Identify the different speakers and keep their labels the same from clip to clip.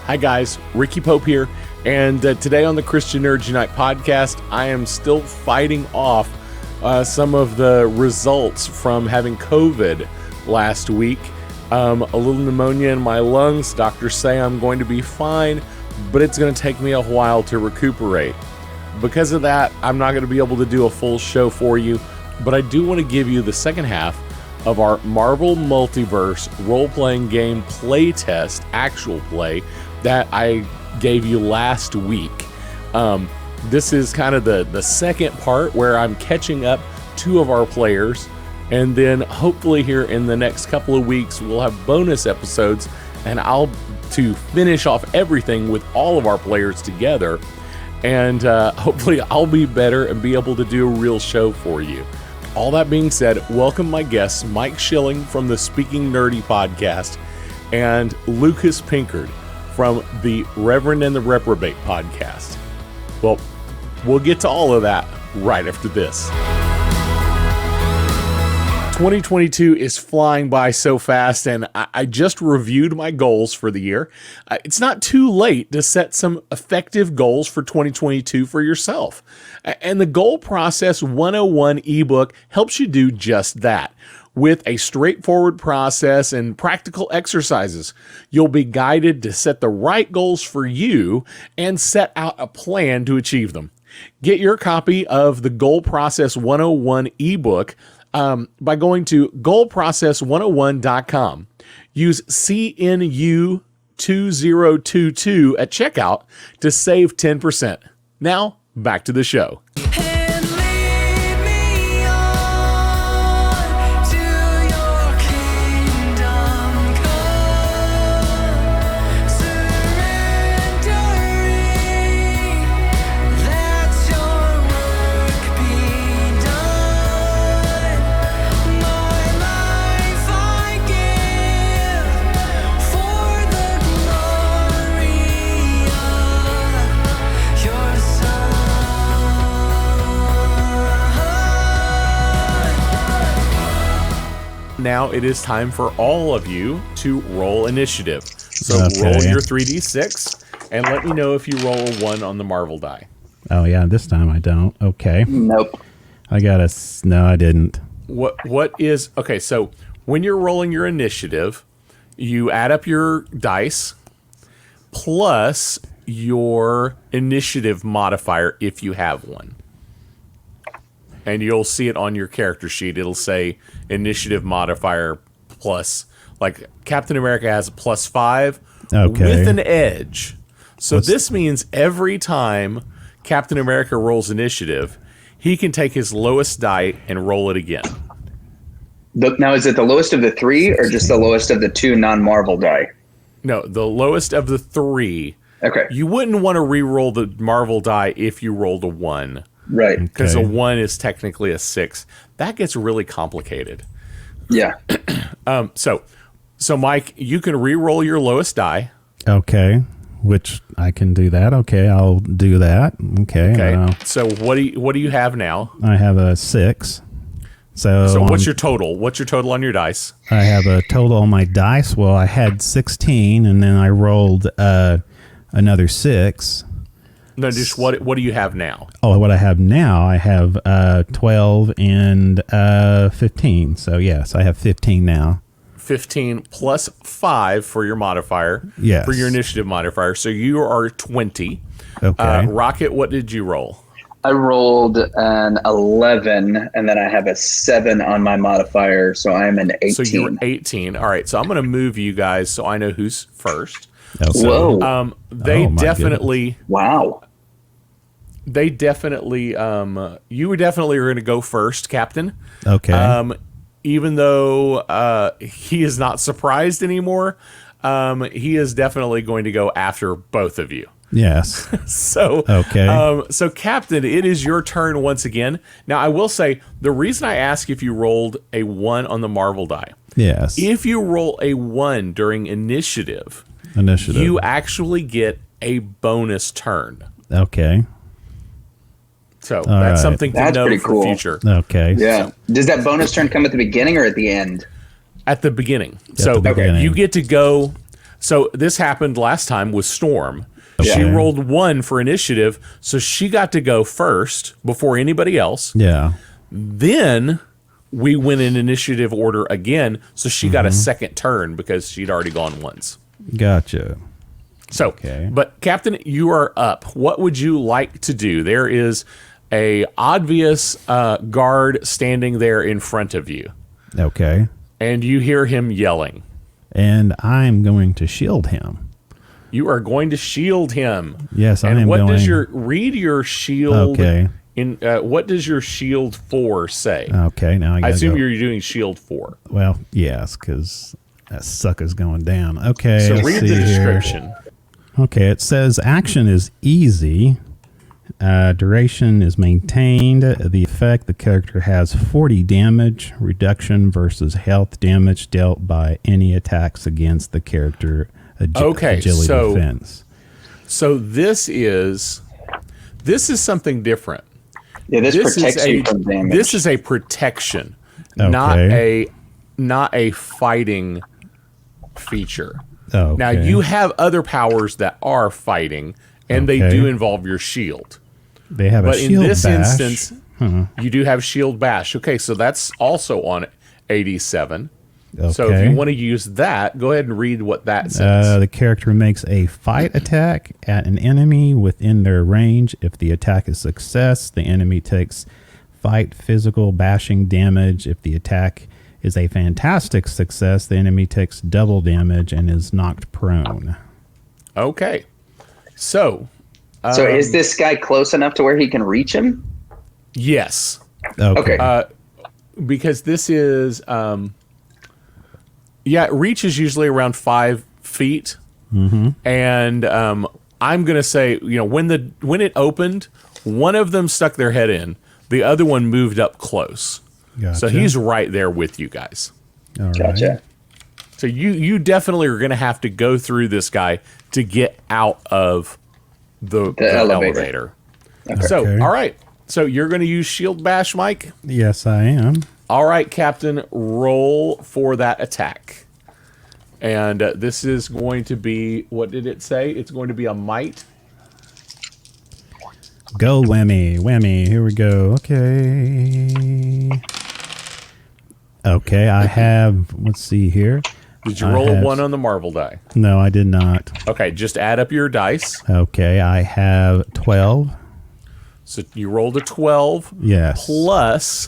Speaker 1: Hi guys, Ricky Pope here, and today on the Christian Nerds Unite podcast, I am still fighting off some of the results from having COVID last week. A little pneumonia in my lungs. Doctors say I'm going to be fine, but it's going to take me a while to recuperate. Because of that, I'm not going to be able to do a full show for you, but I do want to give you the second half of our Marvel Multiverse role-playing game play test, actual play, that I gave you last week. This is kind of the second part where I'm catching up two of our players, and then hopefully here in the next couple of weeks we'll have bonus episodes, and I'll to finish off everything with all of our players together, and hopefully I'll be better and be able to do a real show for you. All that being said, welcome my guests, Mike Schilling from the Speaking Nerdy podcast and Lucas Pinkard from the Reverend and the Reprobate podcast. Well, we'll get to all of that right after this. 2022 is flying by so fast, and I just reviewed my goals for the year. It's not too late to set some effective goals for 2022 for yourself. And the Goal Process 101 ebook helps you do just that. With a straightforward process and practical exercises, you'll be guided to set the right goals for you and set out a plan to achieve them. Get your copy of the Goal Process 101 ebook by going to goalprocess101.com. Use CNU2022 at checkout to save 10%. Now, back to the show. Now it is time for all of you to roll initiative. So roll your 3d6 and let me know if you roll a 1 on the Marvel die.
Speaker 2: Oh yeah, this time I don't. Okay.
Speaker 3: Nope.
Speaker 2: I no, I didn't.
Speaker 1: What is okay? So when you're rolling your initiative, you add up your dice plus your initiative modifier if you have one. And you'll see it on your character sheet. It'll say initiative modifier plus, like Captain America has a +5 with an edge. So this means every time Captain America rolls initiative, he can take his lowest die and roll it again.
Speaker 3: Now, is it the lowest of the three or just the lowest of the two non-Marvel die?
Speaker 1: No, the lowest of the three.
Speaker 3: Okay.
Speaker 1: You wouldn't want to re-roll the Marvel die if you rolled a 1.
Speaker 3: Right.
Speaker 1: Because a 1 is technically a 6. That gets really complicated.
Speaker 3: Yeah.
Speaker 1: So Mike, you can re-roll your lowest die.
Speaker 2: Okay. Which I can do that. Okay, I'll do that. Okay.
Speaker 1: So what do you have now?
Speaker 2: I have a 6. So
Speaker 1: what's your total? What's your total on your dice?
Speaker 2: I have a total on my dice. Well, I had 16, and then I rolled another 6.
Speaker 1: No, just what do you have now?
Speaker 2: Oh, what I have now, I have 12 and 15. So yes, I have 15 now.
Speaker 1: 15 plus 5 for your modifier.
Speaker 2: Yes.
Speaker 1: For your initiative modifier. So you are 20.
Speaker 2: Okay.
Speaker 1: Rocket, what did you roll?
Speaker 3: I rolled an 11, and then I have a 7 on my modifier, so I'm an 18.
Speaker 1: So you're 18. All right, so I'm going to move you guys so I know who's first.
Speaker 2: Okay.
Speaker 3: Whoa.
Speaker 1: They definitely...
Speaker 3: Goodness. Wow.
Speaker 1: They definitely... you definitely are going to go first, Captain.
Speaker 2: Okay.
Speaker 1: Even though he is not surprised anymore, he is definitely going to go after both of you.
Speaker 2: Yes.
Speaker 1: So,
Speaker 2: okay.
Speaker 1: So Captain, it is your turn once again. Now, I will say, the reason I ask if you rolled a 1 on the Marvel die.
Speaker 2: Yes.
Speaker 1: If you roll a 1 during initiative, you actually get a bonus turn.
Speaker 2: Okay.
Speaker 1: So that's something to know for the future.
Speaker 2: Okay.
Speaker 3: Yeah. Does that bonus turn come at the beginning or at the end?
Speaker 1: At the beginning.
Speaker 2: You get to go.
Speaker 1: So this happened last time with Storm.
Speaker 2: Yeah.
Speaker 1: She rolled 1 for initiative, so she got to go first before anybody else.
Speaker 2: Yeah.
Speaker 1: Then we went in initiative order again, so she got a second turn because she'd already gone once.
Speaker 2: Gotcha.
Speaker 1: So,
Speaker 2: Okay.
Speaker 1: But Captain, you are up. What would you like to do? There is a obvious guard standing there in front of you,
Speaker 2: Okay.
Speaker 1: and you hear him yelling.
Speaker 2: And I'm going to shield him.
Speaker 1: You are going to shield him.
Speaker 2: Yes, I
Speaker 1: and
Speaker 2: am
Speaker 1: what does
Speaker 2: going-
Speaker 1: read your shield?
Speaker 2: Okay.
Speaker 1: What does your shield 4 say?
Speaker 2: Okay, now I
Speaker 1: I
Speaker 2: gotta
Speaker 1: assume
Speaker 2: go.
Speaker 1: you're doing shield 4.
Speaker 2: Well, yes, because that sucker's going down. Okay,
Speaker 1: So
Speaker 2: let's
Speaker 1: read
Speaker 2: see
Speaker 1: the
Speaker 2: here.
Speaker 1: description.
Speaker 2: Okay, it says action is easy. Duration is maintained. The effect, the character has 40 damage reduction versus health damage dealt by any attacks against the character
Speaker 1: Okay,
Speaker 2: agility
Speaker 1: so-
Speaker 2: defense.
Speaker 1: So this is something different.
Speaker 3: Yeah, this protects you from damage.
Speaker 1: This is a protection,
Speaker 2: Okay.
Speaker 1: not a fighting feature.
Speaker 2: Okay.
Speaker 1: Now you have other powers that are fighting, and they
Speaker 2: Okay.
Speaker 1: do involve your shield.
Speaker 2: They have
Speaker 1: But
Speaker 2: a
Speaker 1: in
Speaker 2: shield
Speaker 1: this
Speaker 2: bash.
Speaker 1: instance, you do have shield bash. Okay, so that's also on 87. So if
Speaker 2: Okay.
Speaker 1: you want to use that, go ahead and read what that says.
Speaker 2: The character makes a fight attack at an enemy within their range. If the attack is success, the enemy takes fight physical bashing damage. If the attack is a fantastic success, the enemy takes double damage and is knocked prone.
Speaker 1: Okay. So,
Speaker 3: So is this guy close enough to where he can reach him?
Speaker 1: yes.
Speaker 3: Okay.
Speaker 1: Because this is reach is usually around 5 feet, and I'm gonna say, when it opened, one of them stuck their head in, the other one moved up close, so
Speaker 2: Gotcha.
Speaker 1: he's right there with you guys.
Speaker 2: All right.
Speaker 3: Gotcha.
Speaker 1: So you definitely are gonna have to go through this guy to get out of the elevator. So
Speaker 2: Okay.
Speaker 1: all right, so you're gonna use shield bash, Mike.
Speaker 2: Yes, I am.
Speaker 1: All right, Captain, roll for that attack. And this is going to be, what did it say? It's going to be a might.
Speaker 2: Go, whammy, whammy. Here we go. Okay. Okay, I have, let's see here.
Speaker 1: Did you
Speaker 2: I
Speaker 1: roll a
Speaker 2: have-
Speaker 1: 1 on the marble die?
Speaker 2: No, I did not.
Speaker 1: Okay, just add up your dice.
Speaker 2: Okay, I have 12.
Speaker 1: So you rolled a 12
Speaker 2: Yes.
Speaker 1: plus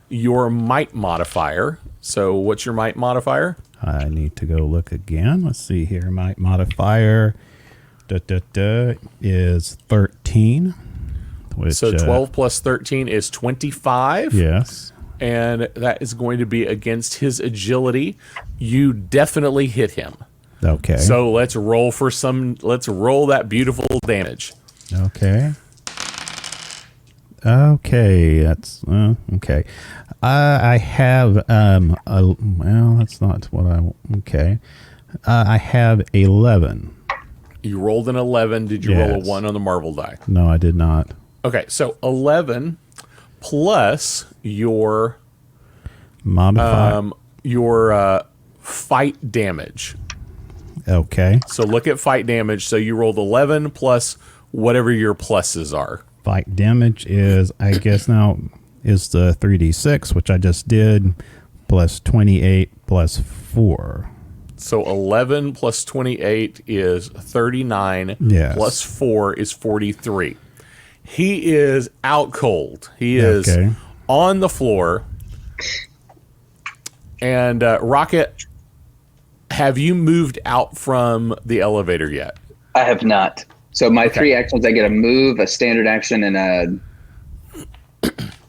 Speaker 1: your might modifier. So what's your might modifier?
Speaker 2: I need to go look again. Let's see here. My modifier is 13. Which,
Speaker 1: So 12 plus 13 is 25.
Speaker 2: Yes.
Speaker 1: And that is going to be against his agility. You definitely hit him.
Speaker 2: Okay.
Speaker 1: So let's roll that beautiful damage.
Speaker 2: Okay. Okay, that's okay. I have well, that's not what I okay. I have 11.
Speaker 1: You rolled an 11. Did you roll a
Speaker 2: Yes.
Speaker 1: 1 on the marble die?
Speaker 2: No, I did not.
Speaker 1: Okay, so 11 plus your
Speaker 2: Modifier.
Speaker 1: fight damage.
Speaker 2: Okay.
Speaker 1: So look at fight damage. So you rolled 11 plus whatever your pluses are.
Speaker 2: Fight damage is, I guess now, is the 3d6, which I just did, plus 28 plus 4.
Speaker 1: So 11 plus 28 is 39.
Speaker 2: Yes.
Speaker 1: Plus 4 is 43. He is out cold. He is
Speaker 2: Okay.
Speaker 1: on the floor. And Rocket, have you moved out from the elevator yet?
Speaker 3: I have not. So my 3 actions, I get a move, a standard action, and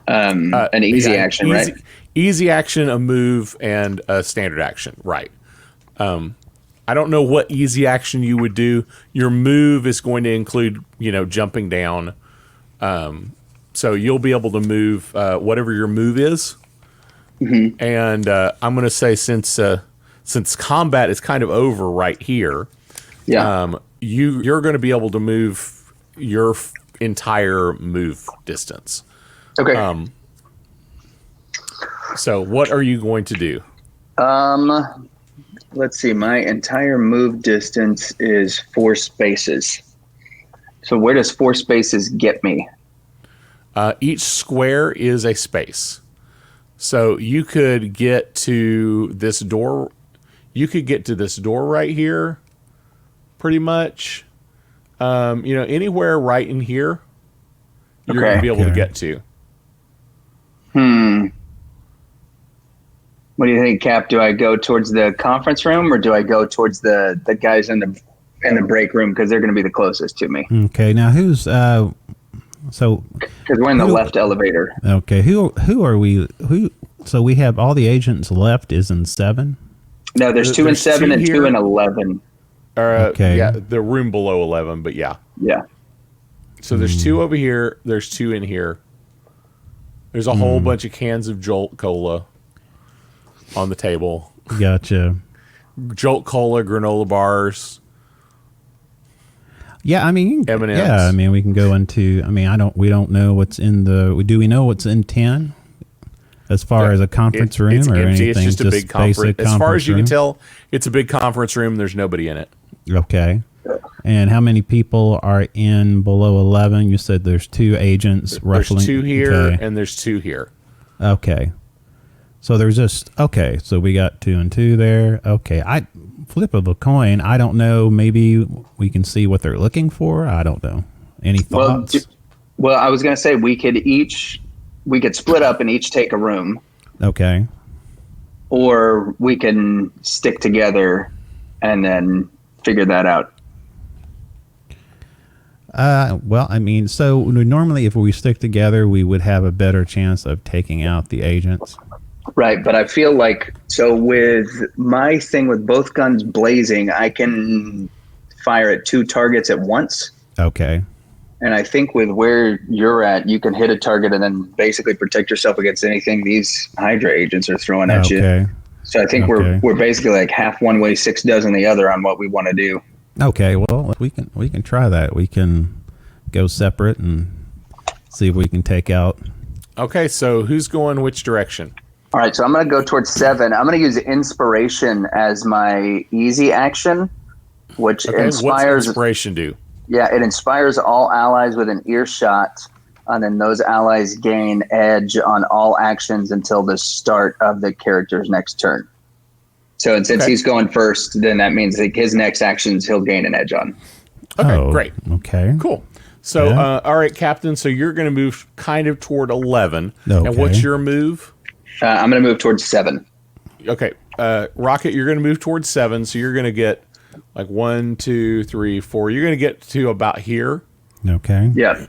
Speaker 3: an easy action, right?
Speaker 1: Easy action, a move, and a standard action, right. I don't know what easy action you would do. Your move is going to include, jumping down. So you'll be able to move whatever your move is. Mm-hmm. And I'm going to say since combat is kind of over right here, you're going to be able to move your entire move distance.
Speaker 3: Okay.
Speaker 1: So what are you going to do?
Speaker 3: let's see. My entire move distance is 4 spaces. So where does 4 spaces get me?
Speaker 1: Each square is a space. So you could get to this door. You could get to this door right here, pretty much. Anywhere right in here, you're going to be able to get to.
Speaker 3: What do you think, Cap? Do I go towards the conference room, or do I go towards the guys in the break room, because they're going to be the closest to me?
Speaker 2: Okay, now who's because
Speaker 3: we're in the left elevator.
Speaker 2: Okay, who are we? So we have all the agents left is in 7.
Speaker 3: No, there's 2 in 7 and 2 in 11.
Speaker 1: Okay, yeah, the room below 11, but yeah. So there's 2 over here. There's 2 in here. There's a whole bunch of cans of Jolt Cola on the table.
Speaker 2: Gotcha.
Speaker 1: Jolt Cola, granola bars.
Speaker 2: Yeah, I mean,
Speaker 1: M&Ms.
Speaker 2: Yeah, I mean, we can go into. I mean, we don't know what's in the. Do we know what's in 10? As far as a conference room
Speaker 1: it's
Speaker 2: or
Speaker 1: empty.
Speaker 2: anything,
Speaker 1: It's just a big conference. As far as you can tell, it's a big conference room. There's nobody in it.
Speaker 2: Okay. And how many people are in below 11? You said there's 2 agents roughly.
Speaker 1: There's 2 here and there's 2 here.
Speaker 2: Okay. So there's just so we got 2 and 2 there. Okay. I flip of a coin. I don't know. Maybe we can see what they're looking for. I don't know. Any thoughts?
Speaker 3: Well, I was going to say we could split up and each take a room.
Speaker 2: Okay.
Speaker 3: Or we can stick together and then figure that out.
Speaker 2: Well, I mean, so normally if we stick together, we would have a better chance of taking out the agents.
Speaker 3: Right, but I feel like, so with my thing with both guns blazing, I can fire at 2 targets at once.
Speaker 2: Okay.
Speaker 3: And I think with where you're at, you can hit a target and then basically protect yourself against anything these Hydra agents are throwing at you. So I think we're basically like half one way, 6 dozen the other on what we want to do.
Speaker 2: Okay, well, we can try that. We can go separate and see if we can take out.
Speaker 1: Okay, so who's going which direction?
Speaker 3: All right, so I'm going to go towards 7. I'm going to use Inspiration as my easy action, which inspires.
Speaker 1: What's Inspiration do?
Speaker 3: Yeah, it inspires all allies with an earshot, and then those allies gain edge on all actions until the start of the character's next turn. So since he's going first, then that means like his next actions he'll gain an edge on.
Speaker 1: Okay, great.
Speaker 2: Okay.
Speaker 1: Cool. So, all right, Captain, so you're going to move kind of toward 11.
Speaker 2: Okay.
Speaker 1: And what's your move?
Speaker 3: I'm going to move towards 7.
Speaker 1: Okay. Rocket, you're going to move towards 7, so you're going to get like 1, 2, 3, 4. You're going to get to about here.
Speaker 2: Okay.
Speaker 3: Yeah.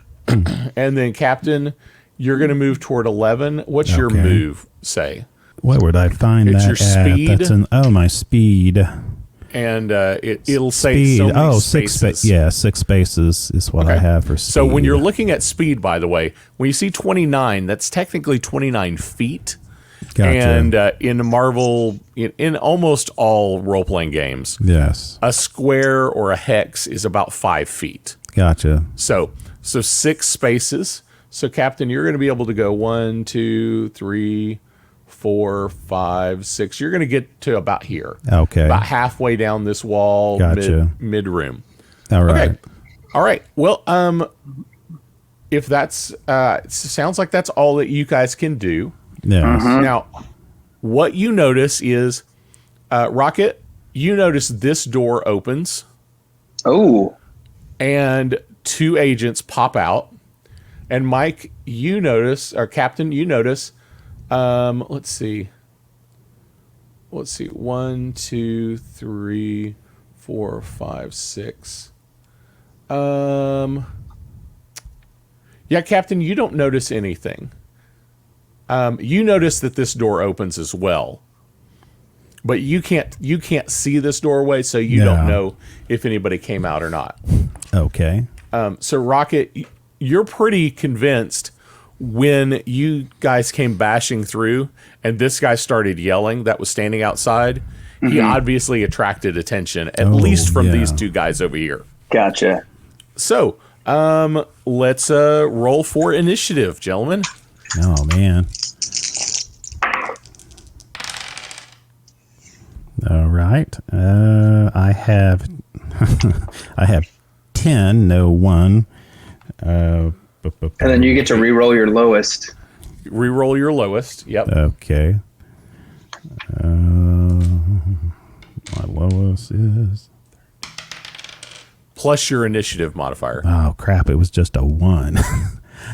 Speaker 1: And then, Captain, you're going to move toward 11. What's your move, say?
Speaker 2: What would I find
Speaker 1: It's
Speaker 2: that
Speaker 1: your speed.
Speaker 2: That's my speed.
Speaker 1: And it'll say
Speaker 2: Speed.
Speaker 1: so many
Speaker 2: 6
Speaker 1: spaces.
Speaker 2: 6 spaces is what I have for speed.
Speaker 1: So when you're looking at speed, by the way, when you see 29, that's technically 29 feet.
Speaker 2: Gotcha.
Speaker 1: And in Marvel, in almost all role-playing games,
Speaker 2: yes,
Speaker 1: a square or a hex is about 5 feet.
Speaker 2: Gotcha.
Speaker 1: So 6 spaces. So, Captain, you're going to be able to go 1, 2, 3, 4, 5, 6. You're going to get to about here.
Speaker 2: Okay.
Speaker 1: About halfway down this wall,
Speaker 2: Gotcha.
Speaker 1: mid room.
Speaker 2: All right.
Speaker 1: Okay. All right. Well, if that's sounds like that's all that you guys can do.
Speaker 2: Yes.
Speaker 1: Now, what you notice is, Rocket, you notice this door opens.
Speaker 3: Oh.
Speaker 1: And 2 agents pop out. And Mike, you notice, or Captain, you notice, let's see. 1, 2, 3, 4, 5, 6. Yeah, Captain, you don't notice anything. You notice that this door opens as well, but you can't see this doorway, so you don't know if anybody came out or not.
Speaker 2: Okay.
Speaker 1: So Rocket, you're pretty convinced when you guys came bashing through and this guy started yelling that was standing outside. He obviously attracted attention, at least from these 2 guys over here.
Speaker 3: Gotcha.
Speaker 1: So let's roll for initiative, gentlemen.
Speaker 2: Oh man. All right. I have I have 10, no 1.
Speaker 3: And then you get to re-roll your lowest.
Speaker 1: Reroll your lowest. Yep.
Speaker 2: Okay. My lowest is...
Speaker 1: Plus your initiative modifier.
Speaker 2: Oh, crap. It was just a 1.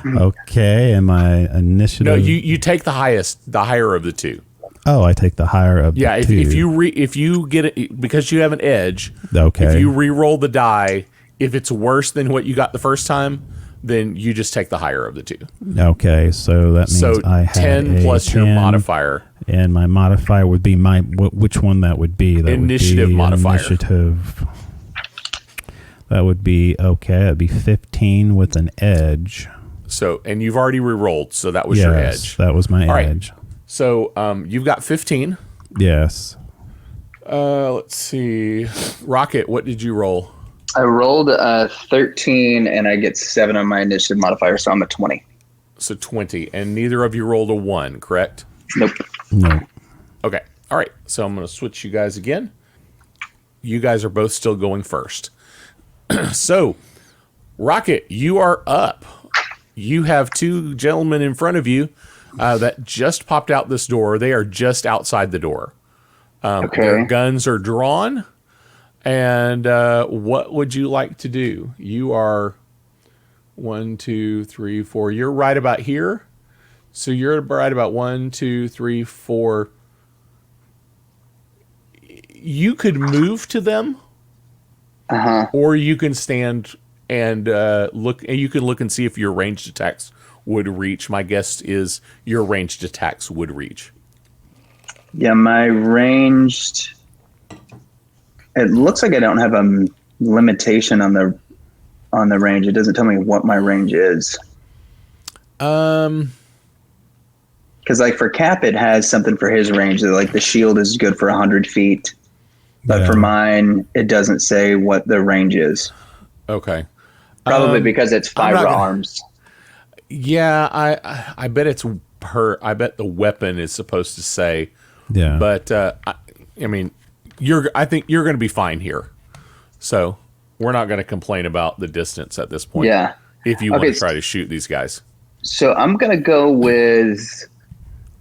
Speaker 2: Okay. And my initiative...
Speaker 1: No, you take the higher of the two.
Speaker 2: Oh, I take the higher of
Speaker 1: Yeah,
Speaker 2: the two.
Speaker 1: if you get it, because you have an edge,
Speaker 2: Okay.
Speaker 1: if you re-roll the die, if it's worse than what you got the first time, then you just take the higher of the two.
Speaker 2: Okay, so that means I have
Speaker 1: 10 plus
Speaker 2: 10,
Speaker 1: your modifier.
Speaker 2: And my modifier would be which one that would be? That
Speaker 1: Initiative
Speaker 2: would be
Speaker 1: modifier.
Speaker 2: Initiative. That would be, okay, that'd be 15 with an edge.
Speaker 1: So, and you've already re-rolled, so that was your edge.
Speaker 2: That was my
Speaker 1: All right.
Speaker 2: edge.
Speaker 1: So, you've got 15.
Speaker 2: Yes.
Speaker 1: Let's see. Rocket, what did you roll?
Speaker 3: I rolled a 13, and I get 7 on my initiative modifier, so I'm at 20.
Speaker 1: So 20. And neither of you rolled a 1, correct?
Speaker 3: Nope.
Speaker 2: No.
Speaker 1: Okay. All right. So I'm going to switch you guys again. You guys are both still going first. So, Rocket, you are up. You have 2 gentlemen in front of you that just popped out this door. They are just outside the door.
Speaker 3: Okay.
Speaker 1: Their guns are drawn. And what would you like to do? You are 1, 2, 3, 4. You're right about here. So you're right about 1, 2, 3, 4. You could move to them, or you can stand and look. And you can look and see if your ranged attacks would reach. My guess is your ranged attacks would reach.
Speaker 3: Yeah, my ranged. It looks like I don't have a limitation on the range. It doesn't tell me what my range is. Because like for Cap, it has something for his range. Like the shield is good for 100 feet, but for mine, it doesn't say what the range is.
Speaker 1: Okay.
Speaker 3: Probably because it's firearms.
Speaker 1: Yeah, I bet it's I bet the weapon is supposed to say.
Speaker 2: Yeah.
Speaker 1: But I mean, I think you're going to be fine here. So we're not going to complain about the distance at this point.
Speaker 3: Yeah.
Speaker 1: If you want to try to shoot these guys.
Speaker 3: So I'm going to go with,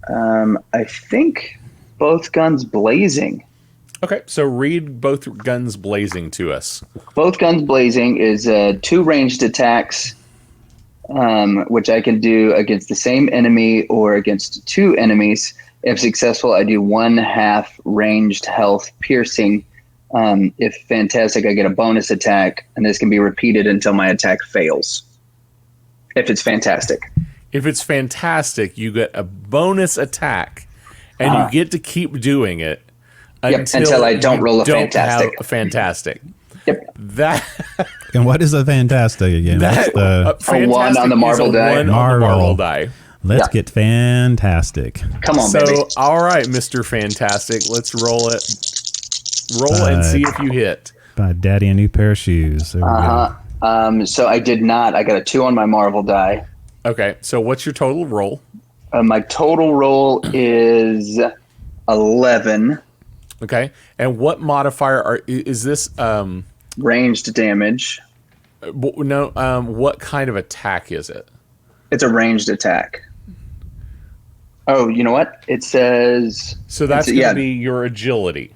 Speaker 3: I think, both guns blazing.
Speaker 1: Okay, so read both guns blazing to us.
Speaker 3: Both guns blazing is 2 ranged attacks, which I can do against the same enemy or against 2 enemies. If successful, I do 1/2 ranged health piercing. If fantastic, I get a bonus attack, and this can be repeated until my attack fails. If it's fantastic.
Speaker 1: If it's fantastic, you get a bonus attack, and you get to keep doing it
Speaker 3: until I don't roll a fantastic.
Speaker 1: Have a fantastic.
Speaker 3: Yep.
Speaker 2: And what is a fantastic again?
Speaker 1: What's
Speaker 3: a 1 on the marble die.
Speaker 1: On the marble die.
Speaker 2: Let's get fantastic.
Speaker 3: Come on, baby.
Speaker 1: So, all right, Mr. Fantastic, let's roll it. Roll and see if you hit.
Speaker 2: Buy Daddy a new pair of shoes. There we go.
Speaker 3: So I did not. I got a 2 on my marble die.
Speaker 1: Okay, so what's your total roll?
Speaker 3: My total roll is 11.
Speaker 1: Okay, and what modifier is this?
Speaker 3: Ranged damage.
Speaker 1: No, what kind of attack is it?
Speaker 3: It's a ranged attack. Oh, you know what? It says...
Speaker 1: So that's going to be your agility.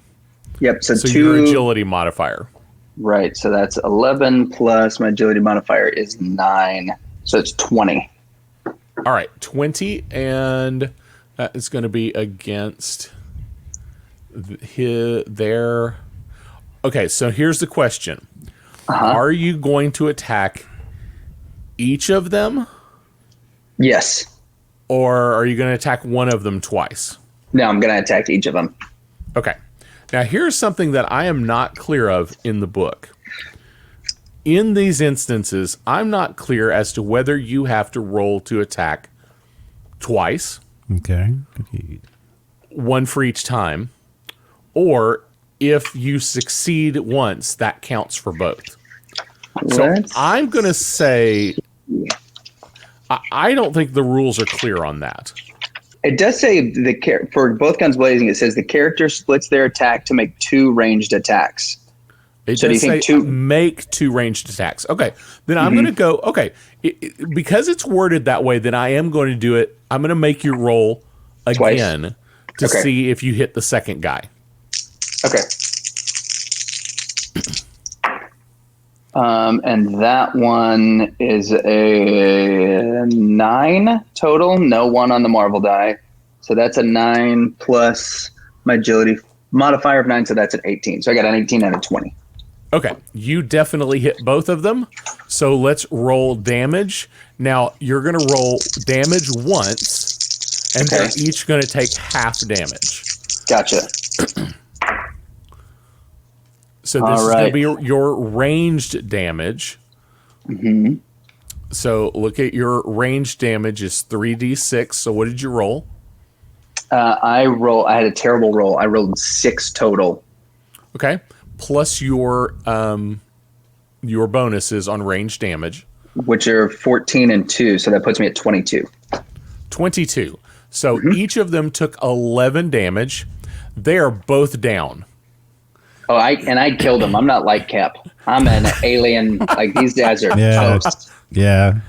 Speaker 3: Yep, so 2...
Speaker 1: your agility modifier.
Speaker 3: Right, so that's 11 plus my agility modifier is 9. So it's 20.
Speaker 1: All right, 20, and that is going to be against their... Okay, so here's the question. Are you going to attack each of them?
Speaker 3: Yes.
Speaker 1: Or are you going to attack one of them twice?
Speaker 3: No, I'm going to attack each of them.
Speaker 1: Okay. Now, here's something that I am not clear of in the book. In these instances, I'm not clear as to whether you have to roll to attack twice.
Speaker 2: Okay.
Speaker 1: 1 for each time. Or if you succeed once, that counts for both. So I'm going to say... I don't think the rules are clear on that.
Speaker 3: It does say for both guns blazing. It says the character splits their attack to make 2 ranged attacks.
Speaker 1: It
Speaker 3: So do
Speaker 1: does
Speaker 3: you
Speaker 1: say
Speaker 3: think
Speaker 1: make 2 ranged attacks. Okay, then I'm going to go. Okay, because it's worded that way, then I am going to do it. I'm going to make you roll again to see if you hit the second guy.
Speaker 3: Okay. And that one is a 9 total. No 1 on the Marvel die. So that's a 9 plus my agility modifier of 9. So that's an 18. So I got an 18 and a 20.
Speaker 1: Okay, you definitely hit both of them. So let's roll damage. Now you're going to roll damage once, and they're each going to take half damage.
Speaker 3: Gotcha.
Speaker 1: So this is going to be your ranged damage.
Speaker 3: Mm-hmm.
Speaker 1: So look at your ranged damage is 3d6. So what did you roll?
Speaker 3: I had a terrible roll. I rolled 6 total.
Speaker 1: Okay. Plus your bonuses on ranged damage,
Speaker 3: which are 14 and 2. So that puts me at 22.
Speaker 1: 22. So each of them took 11 damage. They are both down.
Speaker 3: Oh, I killed them. I'm not like Cap. I'm an alien. Like these guys are toast.
Speaker 2: Yeah.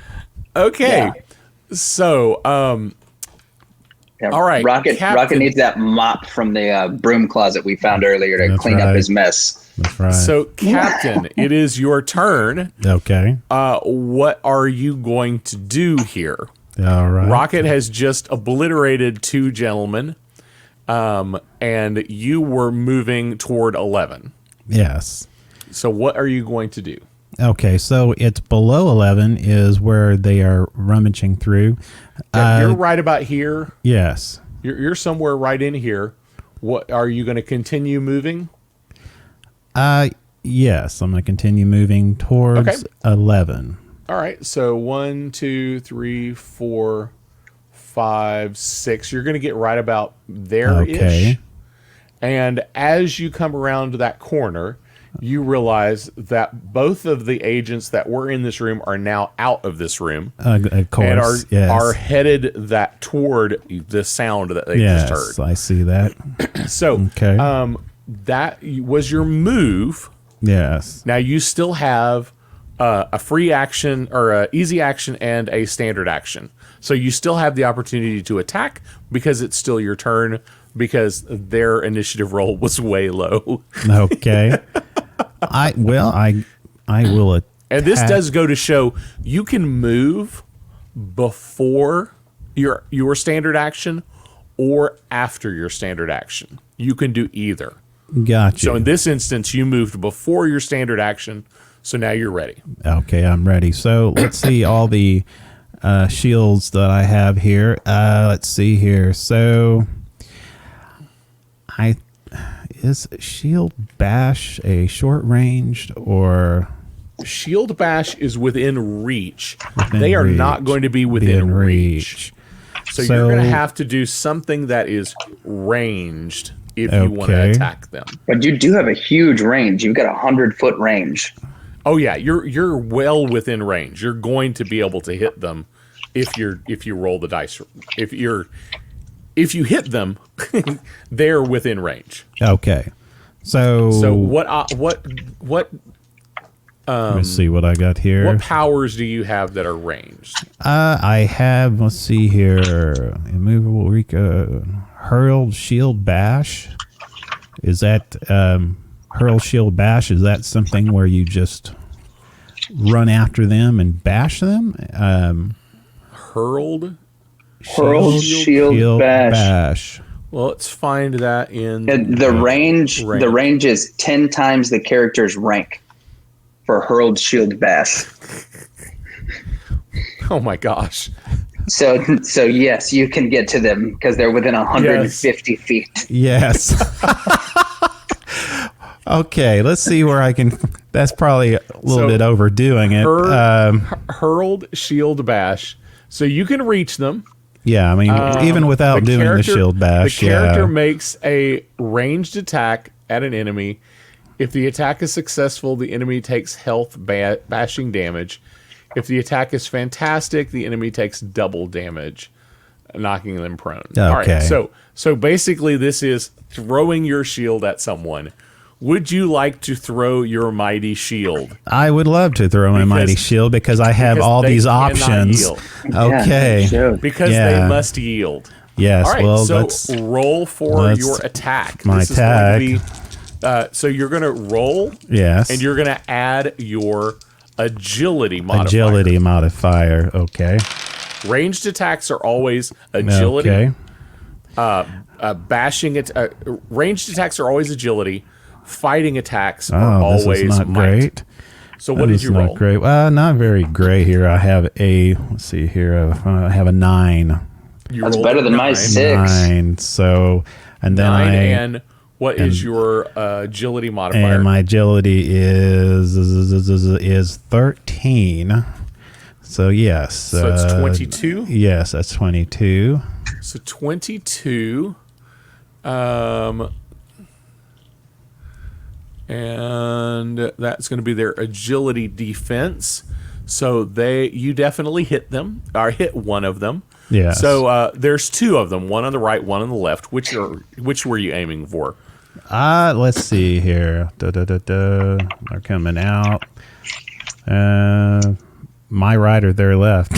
Speaker 1: Okay.
Speaker 3: Yeah.
Speaker 1: So, all right.
Speaker 3: Rocket needs that mop from the broom closet we found earlier to clean up his mess.
Speaker 2: That's right.
Speaker 1: So, Captain, it is your turn.
Speaker 2: Okay.
Speaker 1: What are you going to do here?
Speaker 2: All right.
Speaker 1: Rocket has just obliterated 2 gentlemen. And you were moving toward 11.
Speaker 2: Yes.
Speaker 1: So what are you going to do?
Speaker 2: Okay, so it's below 11 is where they are rummaging through.
Speaker 1: You're right about here.
Speaker 2: Yes.
Speaker 1: You're somewhere right in here. What are you going to continue moving?
Speaker 2: Yes, I'm going to continue moving towards 11.
Speaker 1: All right. So 1, 2, 3, 4, 5, 6. You're going to get right about there-ish.
Speaker 2: Okay.
Speaker 1: And as you come around that corner, you realize that both of the agents that were in this room are now out of this room.
Speaker 2: Of course,
Speaker 1: and are headed toward the sound that they just heard.
Speaker 2: Yes, I see that.
Speaker 1: So, that was your move.
Speaker 2: Yes.
Speaker 1: Now you still have a free action or a easy action and a standard action. So you still have the opportunity to attack because it's still your turn because their initiative roll was way low.
Speaker 2: Okay. I will attack.
Speaker 1: And this does go to show you can move before your standard action or after your standard action. You can do either.
Speaker 2: Gotcha.
Speaker 1: So in this instance, you moved before your standard action, so now you're ready.
Speaker 2: Okay, I'm ready. So let's see all the shields that I have here. Let's see here. So is shield bash a short ranged or
Speaker 1: shield bash is within reach. They are not going to be within reach. So you're going to have to do something that is ranged if you want to attack them.
Speaker 3: But you do have a huge range. You've got 100-foot range.
Speaker 1: Oh yeah, you're well within range. You're going to be able to hit them if you roll the dice. If you hit them, they're within range.
Speaker 2: Okay. So
Speaker 1: what
Speaker 2: let's see what I got here.
Speaker 1: What powers do you have that are ranged?
Speaker 2: I have, let's see here, immovable hurled shield bash. Is that hurl shield bash? Is that something where you just run after them and bash them?
Speaker 1: Hurled
Speaker 3: shield bash.
Speaker 1: Well, let's find that in
Speaker 3: the range. The range is 10 times the character's rank for hurled shield bash.
Speaker 1: Oh my gosh!
Speaker 3: So yes, you can get to them because they're within 150 feet.
Speaker 2: Yes. Okay, let's see where I can. That's probably a little bit overdoing it.
Speaker 1: Hurled shield bash. So you can reach them.
Speaker 2: Yeah, I mean, even without doing the shield bash.
Speaker 1: The character makes a ranged attack at an enemy. If the attack is successful, the enemy takes health bashing damage. If the attack is fantastic, the enemy takes double damage. knocking them prone.
Speaker 2: Okay.
Speaker 1: All right. So basically, this is throwing your shield at someone. Would you like to throw your mighty shield?
Speaker 2: I would love to throw my mighty shield because I have all these options.
Speaker 1: Yield.
Speaker 2: Okay.
Speaker 1: Because they must yield.
Speaker 2: Yes.
Speaker 1: All right.
Speaker 2: Well,
Speaker 1: so roll for your attack.
Speaker 2: My
Speaker 1: this
Speaker 2: attack.
Speaker 1: Is going to be, so you're going to roll.
Speaker 2: Yes.
Speaker 1: And you're going to add your agility modifier.
Speaker 2: Agility modifier. Okay.
Speaker 1: Ranged attacks are always agility.
Speaker 2: Okay.
Speaker 1: Bashing it. Ranged attacks are always agility. Fighting attacks are
Speaker 2: this
Speaker 1: always
Speaker 2: is not
Speaker 1: might.
Speaker 2: great.
Speaker 1: So what did you roll?
Speaker 2: Not great. Not very great here. I have a. Let's see here. I have a 9.
Speaker 3: That's better than my 6.
Speaker 2: 9. So, and then
Speaker 1: 9 and what is your agility modifier?
Speaker 2: And my agility is 13. So yes.
Speaker 1: So it's 22.
Speaker 2: Yes, that's 22.
Speaker 1: So 22. And that's going to be their agility defense. So you definitely hit them, or hit one of them.
Speaker 2: Yeah.
Speaker 1: So there's 2 of them, one on the right, one on the left. Which were you aiming for?
Speaker 2: Let's see here. They're coming out. My right or their left.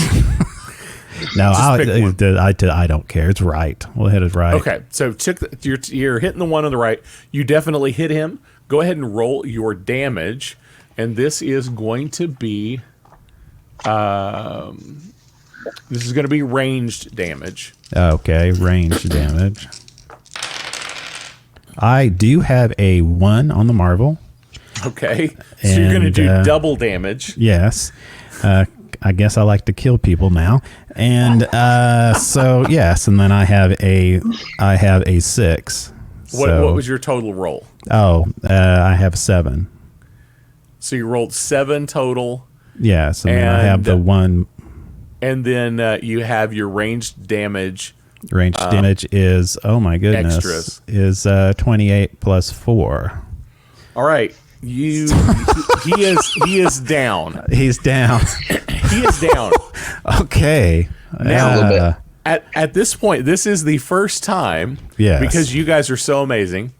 Speaker 2: No, I don't care. It's right. We'll hit it right.
Speaker 1: Okay, so you're hitting the one on the right. You definitely hit him. Go ahead and roll your damage, and this is going to be ranged damage.
Speaker 2: Okay, ranged damage. I do have a 1 on the Marvel.
Speaker 1: Okay, so you're going to do double damage.
Speaker 2: Yes. I guess I like to kill people now. And so yes, and then I have a 6.
Speaker 1: What was your total roll?
Speaker 2: I have 7.
Speaker 1: So you rolled 7 total.
Speaker 2: Yes, and then I have the 1.
Speaker 1: And then you have your ranged damage.
Speaker 2: Ranged damage is, oh my goodness,
Speaker 1: extras.
Speaker 2: Is 28 plus 4.
Speaker 1: All right. He is down.
Speaker 2: He's down.
Speaker 1: He is down.
Speaker 2: Okay.
Speaker 1: Now, a little bit. At this point, this is the first time, because you guys are so amazing,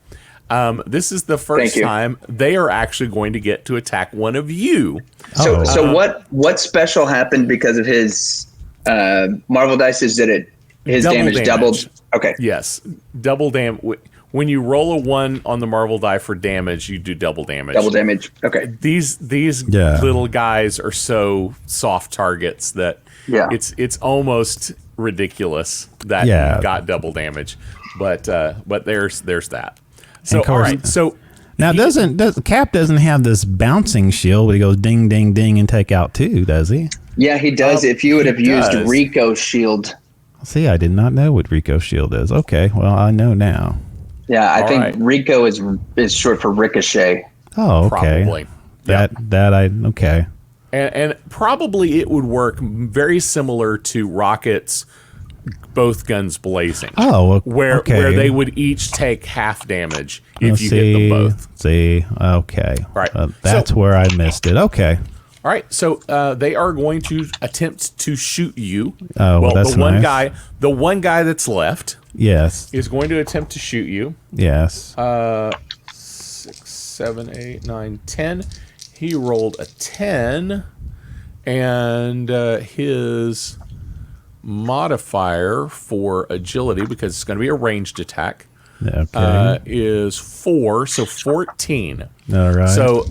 Speaker 1: this is the first time they are actually going to get to attack one of you.
Speaker 3: So what special happened because of his Marvel dice? Is that his damage doubled? Okay.
Speaker 1: Yes. Double damage. When you roll a 1 on the Marvel die for damage, you do double damage.
Speaker 3: Double damage. Okay.
Speaker 1: These little guys are so soft targets that it's almost ridiculous that you got double damage. But there's that. So all right. So
Speaker 2: now Cap doesn't have this bouncing shield where he goes ding ding ding and take out 2, does he?
Speaker 3: Yeah, he does. If you would have used Rico's shield.
Speaker 2: See, I did not know what Rico's shield is. Okay, well I know now.
Speaker 3: Yeah, I think Rico is short for ricochet.
Speaker 2: Oh, okay.
Speaker 1: Probably.
Speaker 2: Okay.
Speaker 1: And probably it would work very similar to Rocket's both guns blazing.
Speaker 2: Oh,
Speaker 1: where they would each take half damage if you hit them both.
Speaker 2: See, okay.
Speaker 1: Right.
Speaker 2: That's where I missed it. Okay.
Speaker 1: All right, so they are going to attempt to shoot you.
Speaker 2: Oh, well, that's
Speaker 1: the one guy that's left.
Speaker 2: Yes.
Speaker 1: Is going to attempt to shoot you.
Speaker 2: Yes.
Speaker 1: 6, 7, 8, 9, 10. He rolled a 10, and his modifier for agility, because it's going to be a ranged attack, is 4, so 14.
Speaker 2: All right.
Speaker 1: So,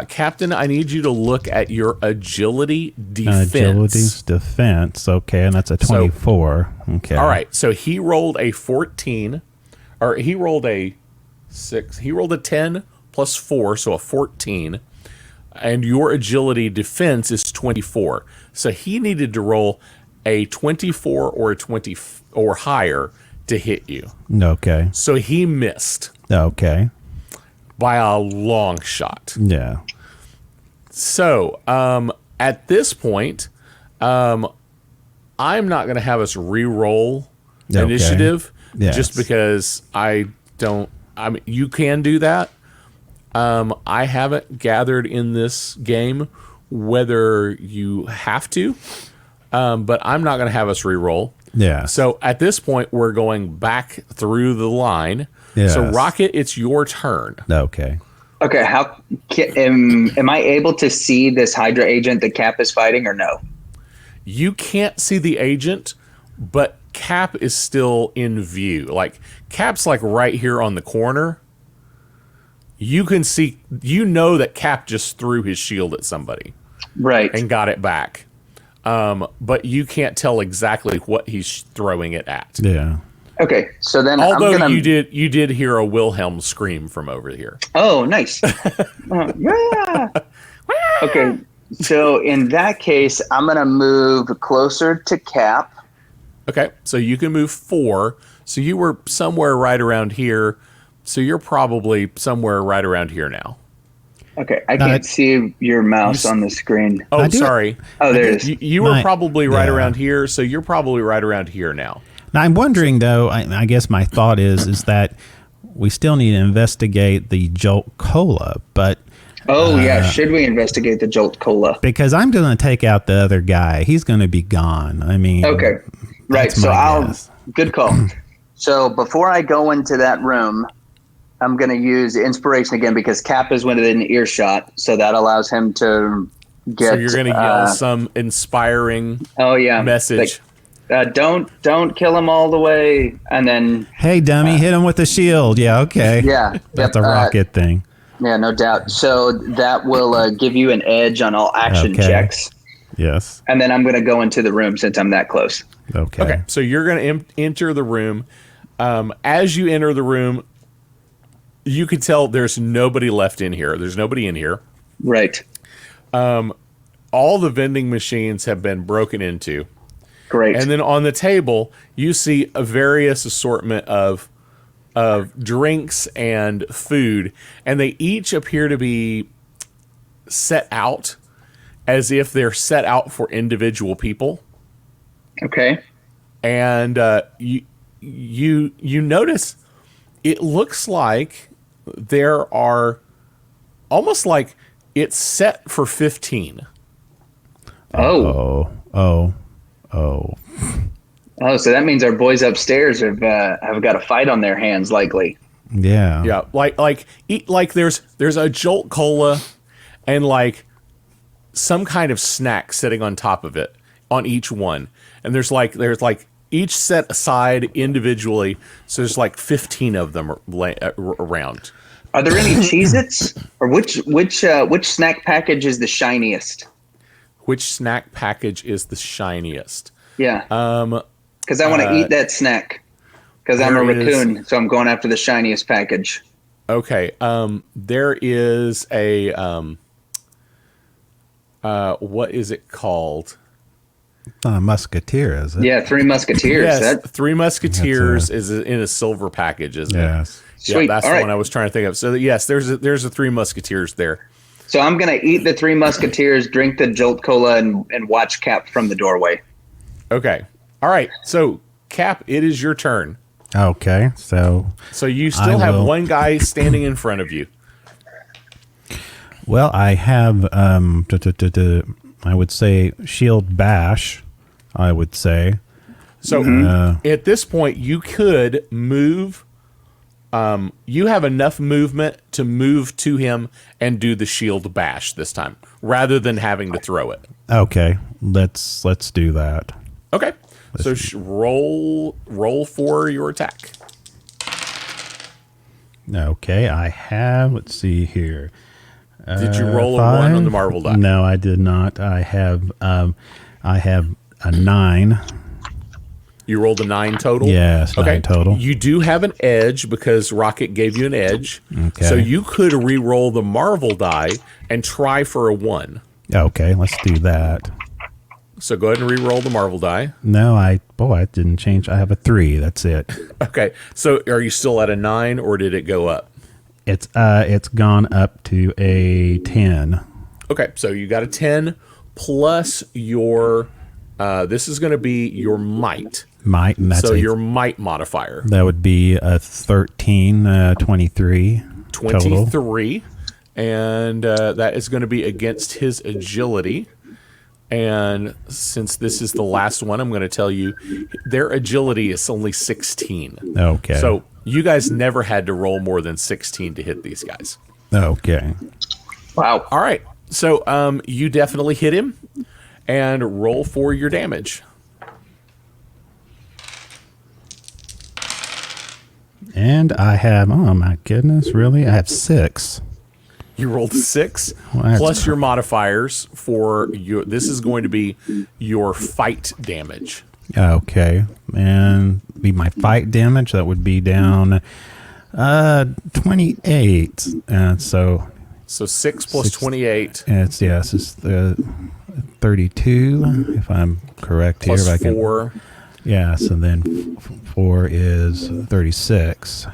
Speaker 1: Captain, I need you to look at your agility defense.
Speaker 2: Agility's defense, okay, and that's a 24. Okay.
Speaker 1: All right, so he rolled a 14, or he rolled a 6. He rolled a 10 plus 4, so a 14. And your agility defense is 24. So he needed to roll a 24 or a 20 or higher to hit you.
Speaker 2: Okay.
Speaker 1: So he missed.
Speaker 2: Okay.
Speaker 1: By a long shot.
Speaker 2: Yeah.
Speaker 1: So, at this point, I'm not going to have us re-roll initiative just because you can do that. I haven't gathered in this game whether you have to, but I'm not going to have us re-roll.
Speaker 2: Yeah.
Speaker 1: So at this point, we're going back through the line.
Speaker 2: Yes.
Speaker 1: So Rocket, it's your turn.
Speaker 2: Okay.
Speaker 3: Okay, am I able to see this Hydra agent that Cap is fighting or no?
Speaker 1: You can't see the agent, but Cap is still in view. Like, Cap's like right here on the corner. You can see, that Cap just threw his shield at somebody.
Speaker 3: Right.
Speaker 1: And got it back. But you can't tell exactly what he's throwing it at.
Speaker 2: Yeah.
Speaker 3: Okay, so then
Speaker 1: Although you did hear a Wilhelm scream from over here.
Speaker 3: Oh, nice. Yeah. Okay, so in that case, I'm going to move closer to Cap.
Speaker 1: Okay, so you can move 4. So you were somewhere right around here. So you're probably somewhere right around here now.
Speaker 3: Okay, I can't see your mouse on the screen.
Speaker 1: Oh, sorry.
Speaker 3: Oh, there it is.
Speaker 1: You were probably right around here, so you're probably right around here now.
Speaker 2: Now, I'm wondering, though, I guess my thought is that we still need to investigate the Jolt Cola, but...
Speaker 3: Oh, yeah, should we investigate the Jolt Cola?
Speaker 2: Because I'm going to take out the other guy. He's going to be gone. I mean...
Speaker 3: Okay, right, so
Speaker 2: guess.
Speaker 3: Good call. So before I go into that room, I'm going to use inspiration again because Cap is within earshot, so that allows him to get...
Speaker 1: So you're going to yell some inspiring message.
Speaker 3: Don't kill him all the way, and then...
Speaker 2: Hey, dummy, hit him with the shield. Yeah, okay.
Speaker 3: Yeah.
Speaker 2: That's a rocket thing.
Speaker 3: Yeah, no doubt. So that will give you an edge on all action checks.
Speaker 2: Yes.
Speaker 3: And then I'm going to go into the room since I'm that close.
Speaker 1: Okay, so you're going to enter the room. As you enter the room, you can tell there's nobody left in here. There's nobody in here.
Speaker 3: Right.
Speaker 1: All the vending machines have been broken into.
Speaker 3: Great.
Speaker 1: And then on the table, you see a various assortment of drinks and food, and they each appear to be set out as if they're set out for individual people.
Speaker 3: Okay.
Speaker 1: And you notice it looks like there are almost like it's set for 15.
Speaker 3: Oh, so that means our boys upstairs have got a fight on their hands, likely.
Speaker 2: Yeah.
Speaker 1: Yeah, like there's a Jolt Cola and like some kind of snack sitting on top of it on each one, and there's like each set aside individually. So there's like 15 of them around.
Speaker 3: Are there any Cheez-Its? Or which snack package is the shiniest?
Speaker 1: Which snack package is the shiniest?
Speaker 3: Yeah. Because I want to eat that snack. Because I'm a raccoon, so I'm going after the shiniest package.
Speaker 1: Okay. There is a what is it called?
Speaker 2: It's not a Musketeer, is it?
Speaker 3: Yeah, Three Musketeers.
Speaker 1: Yes, Three Musketeers is in a silver package, isn't it?
Speaker 2: Yes.
Speaker 3: Sweet.
Speaker 1: Yeah, that's the one I was trying to think of. So yes, there's a Three Musketeers there.
Speaker 3: So I'm gonna eat the Three Musketeers, drink the Jolt Cola, and watch Cap from the doorway.
Speaker 1: Okay. All right. So Cap, it is your turn.
Speaker 2: Okay. So
Speaker 1: you still have one guy standing in front of you.
Speaker 2: Well, I have I would say shield bash. I would say.
Speaker 1: So at this point, you could move. You have enough movement to move to him and do the shield bash this time, rather than having to throw it.
Speaker 2: Okay, let's do that.
Speaker 1: Okay, so roll for your attack.
Speaker 2: Okay, I have. Let's see here.
Speaker 1: Did you roll
Speaker 2: 5?
Speaker 1: a 1 on the Marvel die?
Speaker 2: No, I did not. I have a 9.
Speaker 1: You rolled a 9 total?
Speaker 2: Yes, 9 total.
Speaker 1: You do have an edge because Rocket gave you an edge.
Speaker 2: Okay.
Speaker 1: So you could re-roll the Marvel die and try for a 1.
Speaker 2: Okay, let's do that.
Speaker 1: So go ahead and re-roll the Marvel die.
Speaker 2: No, I didn't change. I have a 3. That's it.
Speaker 1: Okay. So are you still at a 9 or did it go up?
Speaker 2: It's gone up to a 10.
Speaker 1: Okay. So you got a 10 plus your this is going to be your might.
Speaker 2: Might, and that's
Speaker 1: so your might modifier.
Speaker 2: That would be a 13, 23.
Speaker 1: 23. And that is going to be against his agility. And since this is the last one, I'm going to tell you their agility is only 16.
Speaker 2: Okay.
Speaker 1: So you guys never had to roll more than 16 to hit these guys.
Speaker 2: Okay.
Speaker 3: Wow.
Speaker 1: All right. So you definitely hit him, and roll for your damage.
Speaker 2: And I have, oh my goodness, really? I have 6.
Speaker 1: You rolled 6
Speaker 2: Well,
Speaker 1: plus your modifiers for your. This is going to be your fight damage.
Speaker 2: Okay. And be my fight damage, that would be down 28. And so
Speaker 1: 6 plus 28
Speaker 2: it's, yes, it's 32, if I'm correct
Speaker 1: plus
Speaker 2: here. If I can,
Speaker 1: 4.
Speaker 2: yeah, so then 4 is 36.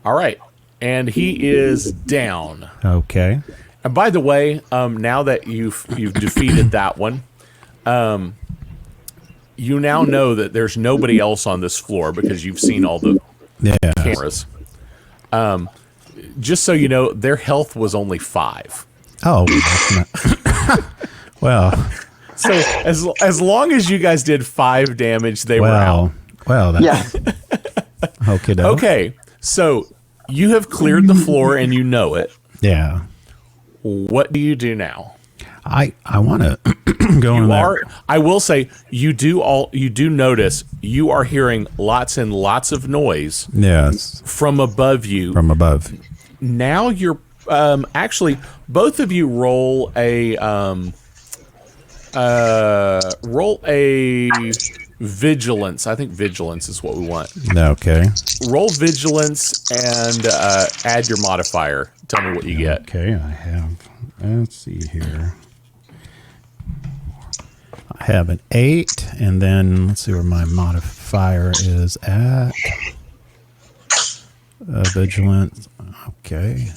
Speaker 1: All right. And he is down.
Speaker 2: Okay.
Speaker 1: And by the way, now that you've defeated that one, you now know that there's nobody else on this floor because you've seen all the
Speaker 2: Yeah.
Speaker 1: cameras. Just so you know, their health was only 5.
Speaker 2: Oh, that's not, well,
Speaker 1: So as long as you guys did 5 damage, they were out.
Speaker 2: well, that's,
Speaker 3: Yeah.
Speaker 2: okay.
Speaker 1: Okay, so you have cleared the floor and you know it.
Speaker 2: Yeah.
Speaker 1: What do you do now?
Speaker 2: I want to go in
Speaker 1: You
Speaker 2: there.
Speaker 1: are. I will say you do notice you are hearing lots and lots of noise
Speaker 2: Yes,
Speaker 1: from above you.
Speaker 2: from above.
Speaker 1: Now you're actually both of you roll a vigilance. I think vigilance is what we want.
Speaker 2: Okay.
Speaker 1: Roll vigilance and add your modifier. Tell me what you get.
Speaker 2: Okay, I have, let's see here. I have an 8, and then let's see where my modifier is at. Vigilance. Okay.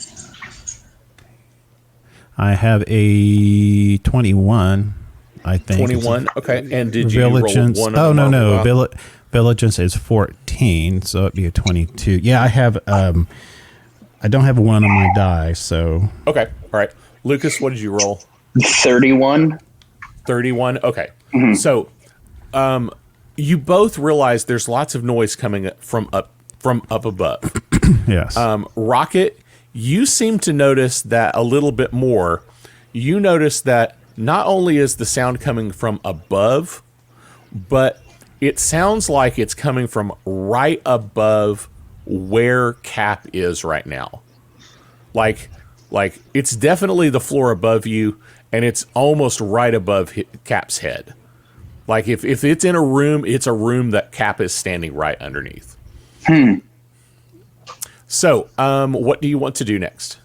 Speaker 2: I have a 21, I think.
Speaker 1: 21. Okay. And did you roll
Speaker 2: Vigilance.
Speaker 1: one?
Speaker 2: Oh,
Speaker 1: of
Speaker 2: no,
Speaker 1: them?
Speaker 2: no. Vigilance is 14, so it'd be a 22. Yeah, I have, I don't have a 1 on my die, so.
Speaker 1: Okay. All right. Lucas, what did you roll?
Speaker 3: 31.
Speaker 1: 31. Okay. So, you both realize there's lots of noise coming from up above.
Speaker 2: Yes.
Speaker 1: Rocket, you seem to notice that a little bit more. You notice that not only is the sound coming from above, but it sounds like it's coming from right above where Cap is right now. Like it's definitely the floor above you, and it's almost right above Cap's head. Like if it's in a room, it's a room that Cap is standing right underneath. So, what do you want to do next?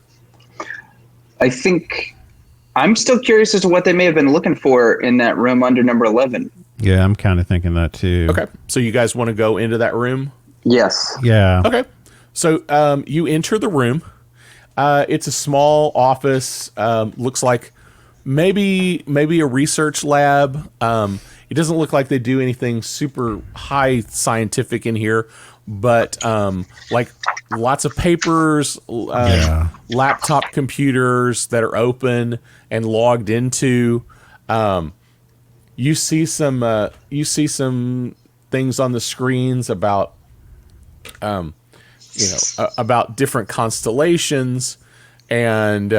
Speaker 3: I think I'm still curious as to what they may have been looking for in that room under number 11.
Speaker 2: Yeah, I'm kind of thinking that too.
Speaker 1: Okay, so you guys want to go into that room?
Speaker 3: Yes.
Speaker 2: Yeah.
Speaker 1: Okay, so you enter the room. It's a small office. Looks like maybe a research lab. It doesn't look like they do anything super high scientific in here, but like lots of papers, laptop computers that are open and logged into. You see some things on the screens about about different constellations and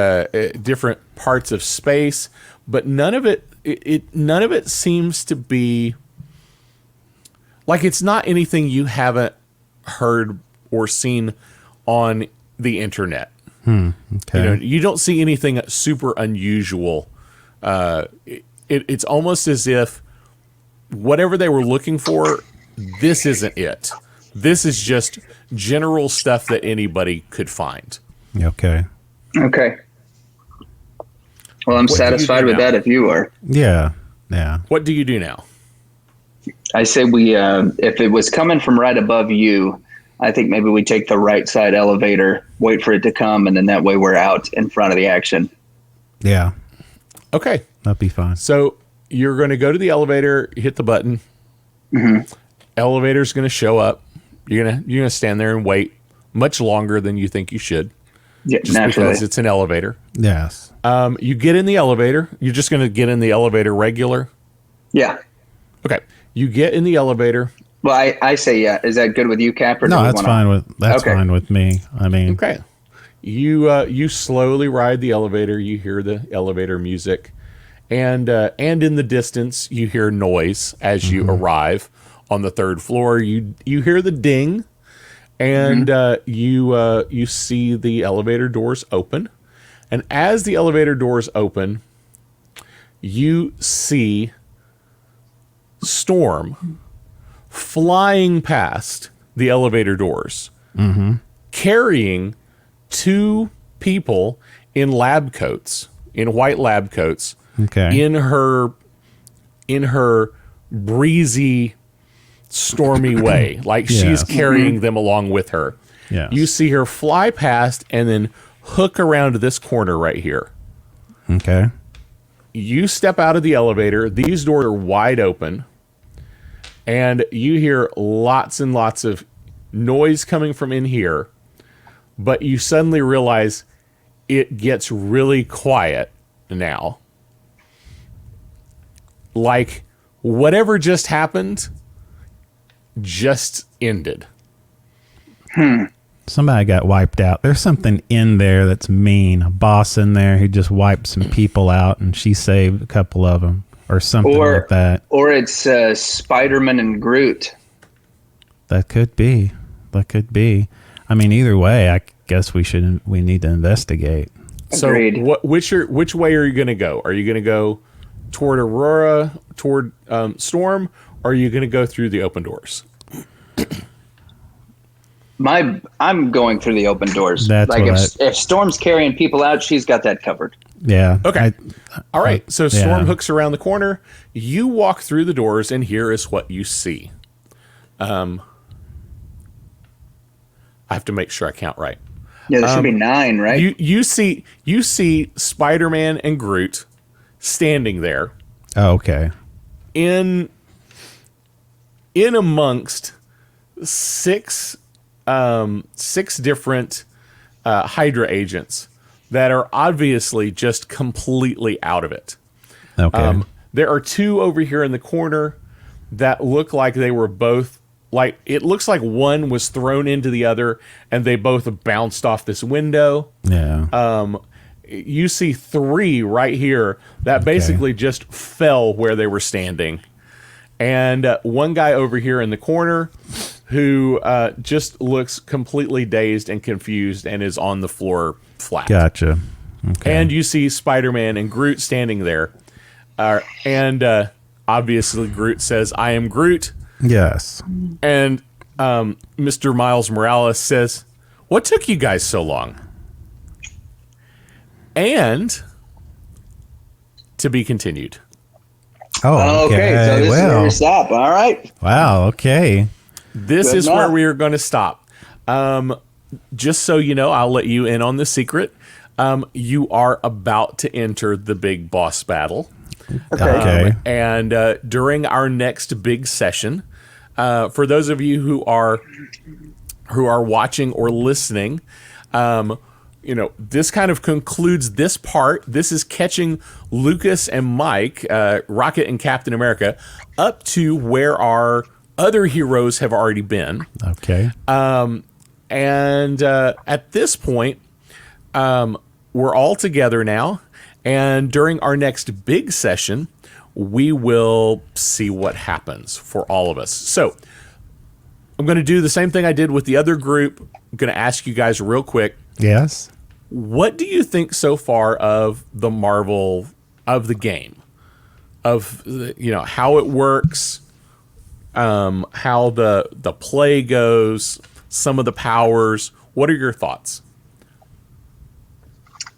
Speaker 1: different parts of space, but none of it seems to be like it's not anything you haven't heard or seen on the internet.
Speaker 2: Okay.
Speaker 1: You don't see anything super unusual. It's almost as if whatever they were looking for, this isn't it. This is just general stuff that anybody could find.
Speaker 2: Okay.
Speaker 3: Okay. Well, I'm satisfied with that if you are.
Speaker 2: Yeah. Yeah.
Speaker 1: What do you do now?
Speaker 3: I say we, if it was coming from right above you, I think maybe we take the right side elevator, wait for it to come, and then that way we're out in front of the action.
Speaker 2: Yeah.
Speaker 1: Okay.
Speaker 2: That'd be fine.
Speaker 1: So you're going to go to the elevator, hit the button. Elevator's going to show up. You're gonna stand there and wait much longer than you think you should.
Speaker 3: Yeah,
Speaker 1: just
Speaker 3: naturally.
Speaker 1: because it's an elevator.
Speaker 2: Yes.
Speaker 1: You get in the elevator. You're just going to get in the elevator regular?
Speaker 3: Yeah.
Speaker 1: Okay. You get in the elevator.
Speaker 3: Well, I say yeah. Is that good with you, Cap? Or
Speaker 2: No, that's fine fine with me. I mean,
Speaker 1: okay. You slowly ride the elevator. You hear the elevator music, and in the distance you hear noise as you arrive on the third floor. You hear the ding, and you see the elevator doors open, and as the elevator doors open, you see Storm flying past the elevator doors, carrying two people in lab coats, in white lab coats, in her breezy, stormy way, like she's carrying them along with her.
Speaker 2: Yes.
Speaker 1: You see her fly past and then hook around this corner right here.
Speaker 2: Okay.
Speaker 1: You step out of the elevator. These doors are wide open, and you hear lots and lots of noise coming from in here, but you suddenly realize it gets really quiet now. Like whatever just happened just ended.
Speaker 2: Somebody got wiped out. There's something in there that's mean. A boss in there who just wiped some people out, and she saved a couple of them, or something like that.
Speaker 3: Or it's Spider-Man and Groot.
Speaker 2: That could be. That could be. I mean, either way, I guess we need to investigate.
Speaker 3: Agreed.
Speaker 1: So, which way are you going to go? Are you going to go toward Aurora, toward Storm, or are you going to go through the open doors?
Speaker 3: I'm going through the open doors.
Speaker 2: That's
Speaker 3: like if Storm's carrying people out, she's got that covered.
Speaker 2: Yeah.
Speaker 1: Okay. All right. So Storm
Speaker 2: yeah.
Speaker 1: hooks around the corner. You walk through the doors, and here is what you see. I have to make sure I count right.
Speaker 3: Yeah, there should be 9, right?
Speaker 1: You see Spider-Man and Groot standing there.
Speaker 2: Oh, okay.
Speaker 1: In amongst six different Hydra agents that are obviously just completely out of it.
Speaker 2: Okay.
Speaker 1: There are 2 over here in the corner that look like they were both, like, it looks like one was thrown into the other and they both bounced off this window.
Speaker 2: Yeah.
Speaker 1: You see 3 right here that basically just fell where they were standing. And one guy over here in the corner who just looks completely dazed and confused and is on the floor flat.
Speaker 2: Gotcha. Okay.
Speaker 1: And you see Spider-Man and Groot standing there. And obviously Groot says, "I am Groot."
Speaker 2: Yes.
Speaker 1: And Mr. Miles Morales says, "What took you guys so long?" And to be continued.
Speaker 2: Oh, okay.
Speaker 3: So this is where we stop. All right.
Speaker 2: Wow. Okay.
Speaker 1: This is where we are going to stop. Just so you know, I'll let you in on the secret. You are about to enter the big boss battle.
Speaker 2: Okay.
Speaker 1: And during our next big session, for those of you who are watching or listening, this kind of concludes this part. This is catching Lucas and Mike, Rocket and Captain America, up to where our other heroes have already been.
Speaker 2: Okay.
Speaker 1: And at this point, we're all together now. And during our next big session, we will see what happens for all of us. So I'm going to do the same thing I did with the other group. I'm going to ask you guys real quick.
Speaker 2: Yes.
Speaker 1: What do you think so far of the Marvel, of the game? Of, how it works, how the play goes, some of the powers. What are your thoughts?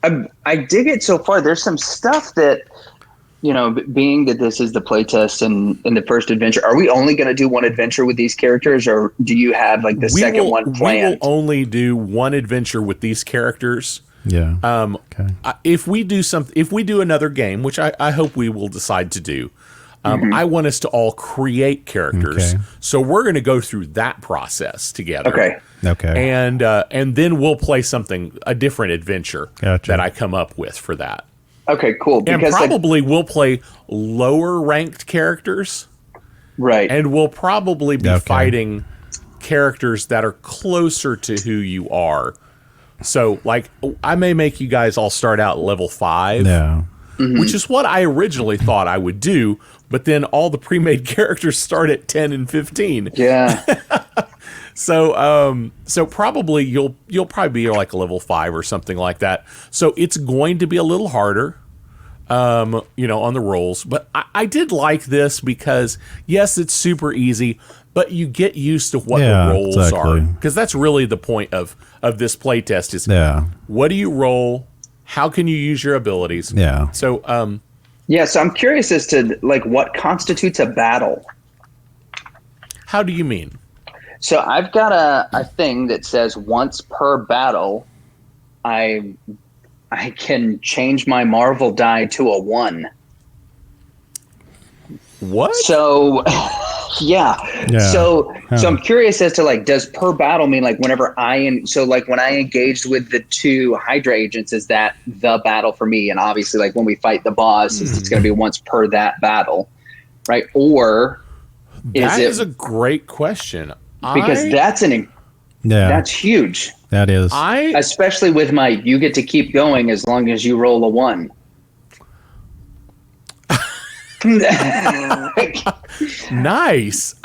Speaker 3: I dig it so far. There's some stuff that, being that this is the playtest and in the first adventure, are we only going to do one adventure with these characters, or do you have like the second one planned?
Speaker 1: We will only do one adventure with these characters.
Speaker 2: Yeah.
Speaker 1: Okay. If we do another game, which I hope we will decide to do, I want us to all create characters.
Speaker 2: Okay.
Speaker 1: So we're going to go through that process together.
Speaker 2: Okay.
Speaker 1: And then we'll play a different adventure
Speaker 2: Gotcha.
Speaker 1: that I come up with for that.
Speaker 3: Okay, cool.
Speaker 1: And
Speaker 3: Because
Speaker 1: probably we'll play lower ranked characters.
Speaker 3: right.
Speaker 1: And we'll probably be
Speaker 2: Okay.
Speaker 1: fighting characters that are closer to who you are. So, like, I may make you guys all start out level 5,
Speaker 2: Yeah.
Speaker 1: which is what I originally thought I would do. But then all the pre-made characters start at 10 and 15.
Speaker 3: Yeah.
Speaker 1: So probably you'll probably be like a level 5 or something like that. So it's going to be a little harder, on the rolls. But I did like this because, yes, it's super easy, but you get used to what the rolls are. Because that's really the point of this playtest is what do you roll? How can you use your abilities?
Speaker 2: Yeah.
Speaker 1: So,
Speaker 3: So I'm curious as to like what constitutes a battle.
Speaker 1: how do you mean?
Speaker 3: So I've got a thing that says once per battle, I can change my Marvel die to a 1.
Speaker 1: What?
Speaker 3: So, yeah. So I'm curious as to like, does per battle mean like whenever when I engaged with the 2 Hydra agents, is that the battle for me? And obviously, like when we fight the boss, it's going to be once per that battle, right? Or
Speaker 1: That is a great question.
Speaker 3: Because that's huge.
Speaker 2: That is.
Speaker 3: Especially with my, you get to keep going as long as you roll a 1.
Speaker 1: Nice.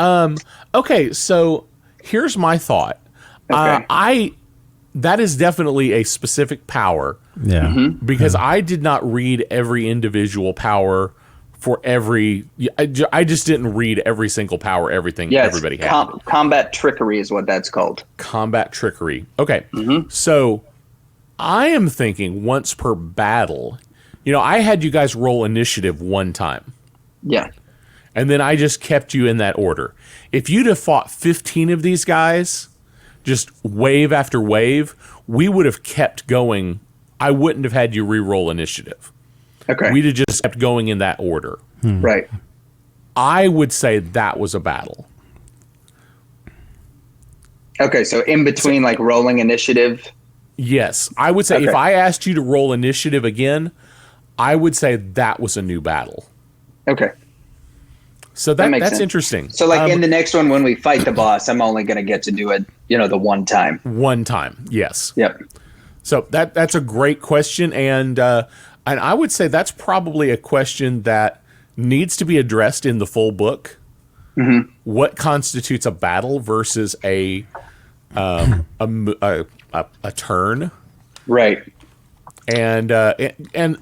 Speaker 1: Okay, so here's my thought. That is definitely a specific power.
Speaker 2: Yeah.
Speaker 1: Because I did not read every individual power for every. I just didn't read every single power, everything everybody had.
Speaker 3: Combat trickery is what that's called.
Speaker 1: Combat trickery. Okay. So I am thinking once per battle. I had you guys roll initiative one time.
Speaker 3: Yeah.
Speaker 1: And then I just kept you in that order. If you'd have fought 15 of these guys, just wave after wave, we would have kept going. I wouldn't have had you re-roll initiative.
Speaker 3: Okay.
Speaker 1: We'd have just kept going in that order.
Speaker 3: Right.
Speaker 1: I would say that was a battle.
Speaker 3: Okay, so in between like rolling initiative.
Speaker 1: Yes. I would say if I asked you to roll initiative again, I would say that was a new battle.
Speaker 3: Okay.
Speaker 1: So that's sense. Interesting.
Speaker 3: So like in the next one, when we fight the boss, I'm only going to get to do it, the one time.
Speaker 1: One time. Yes.
Speaker 3: Yep.
Speaker 1: So that's a great question. And I would say that's probably a question that needs to be addressed in the full book. What constitutes a battle versus a turn?
Speaker 3: Right.
Speaker 1: And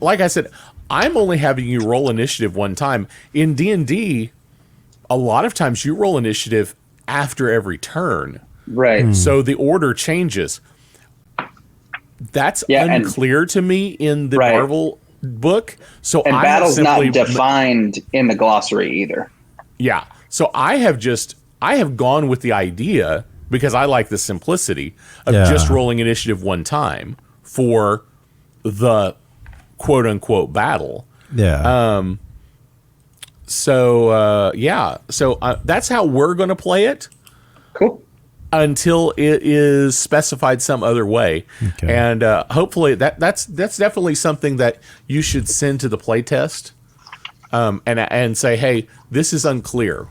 Speaker 1: like I said, I'm only having you roll initiative one time. In D&D, a lot of times you roll initiative after every turn.
Speaker 3: Right.
Speaker 1: So the order changes. That's unclear to me in the Marvel book. So
Speaker 3: and battle's not defined in the glossary either.
Speaker 1: Yeah. So I have gone with the idea, because I like the simplicity of just rolling initiative one time for the quote unquote battle.
Speaker 2: Yeah.
Speaker 1: So that's how we're going to play it.
Speaker 3: Cool.
Speaker 1: Until it is specified some other way.
Speaker 2: Okay.
Speaker 1: And hopefully that's definitely something that you should send to the playtest, and say, hey, this is unclear.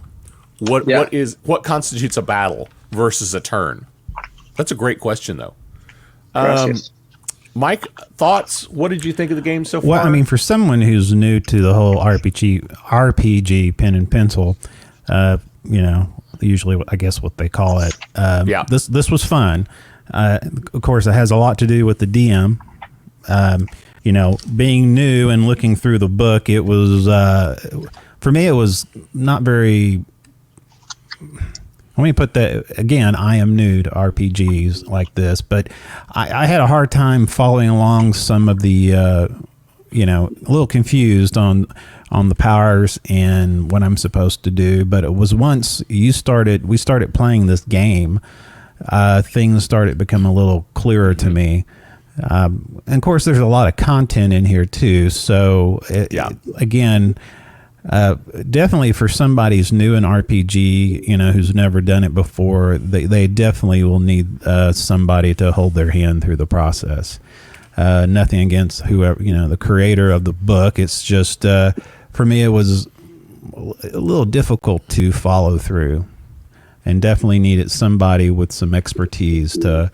Speaker 1: What constitutes a battle versus a turn? That's a great question, though. Mike, thoughts? What did you think of the game so far?
Speaker 2: Well, I mean, for someone who's new to the whole RPG pen and pencil, usually I guess what they call it. This was fun. Of course, it has a lot to do with the DM. Being new and looking through the book, it was for me. It was not very. Let me put that again. I am new to RPGs like this, but I had a hard time following along some of the, a little confused on the powers and what I'm supposed to do. But it was once we started playing this game, things started becoming a little clearer to me. And of course, there's a lot of content in here too. So again, Definitely for somebody who's new in RPG, who's never done it before, they definitely will need somebody to hold their hand through the process. Nothing against whoever, the creator of the book. It's just, for me, it was a little difficult to follow through, and definitely needed somebody with some expertise to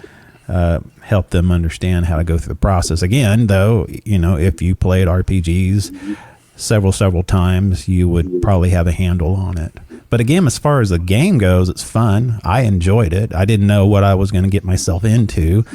Speaker 2: help them understand how to go through the process. Again, though, if you played RPGs several times, you would probably have a handle on it. But again, as far as the game goes, it's fun. I enjoyed it. I didn't know what I was going to get myself into.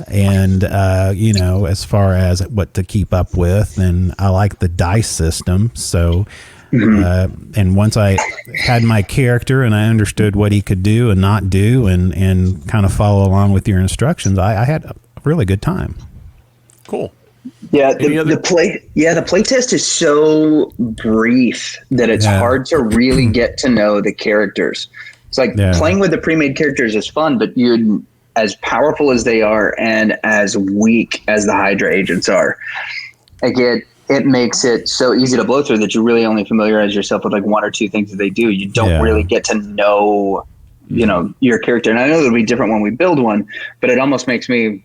Speaker 2: And, as far as what to keep up with, and I like the dice system. So, and once I had my character and I understood what he could do and not do, and kind of follow along with your instructions, I had a really good time.
Speaker 1: Cool.
Speaker 3: Yeah, the play test is so brief that it's hard to really get to know the characters. It's like playing with the pre-made characters is fun, but you're as powerful as they are and as weak as the Hydra agents are. Again, it makes it so easy to blow through that you really only familiarize yourself with like one or two things that they do. You don't really get to know, your character. And I know it'll be different when we build one, but it almost makes me,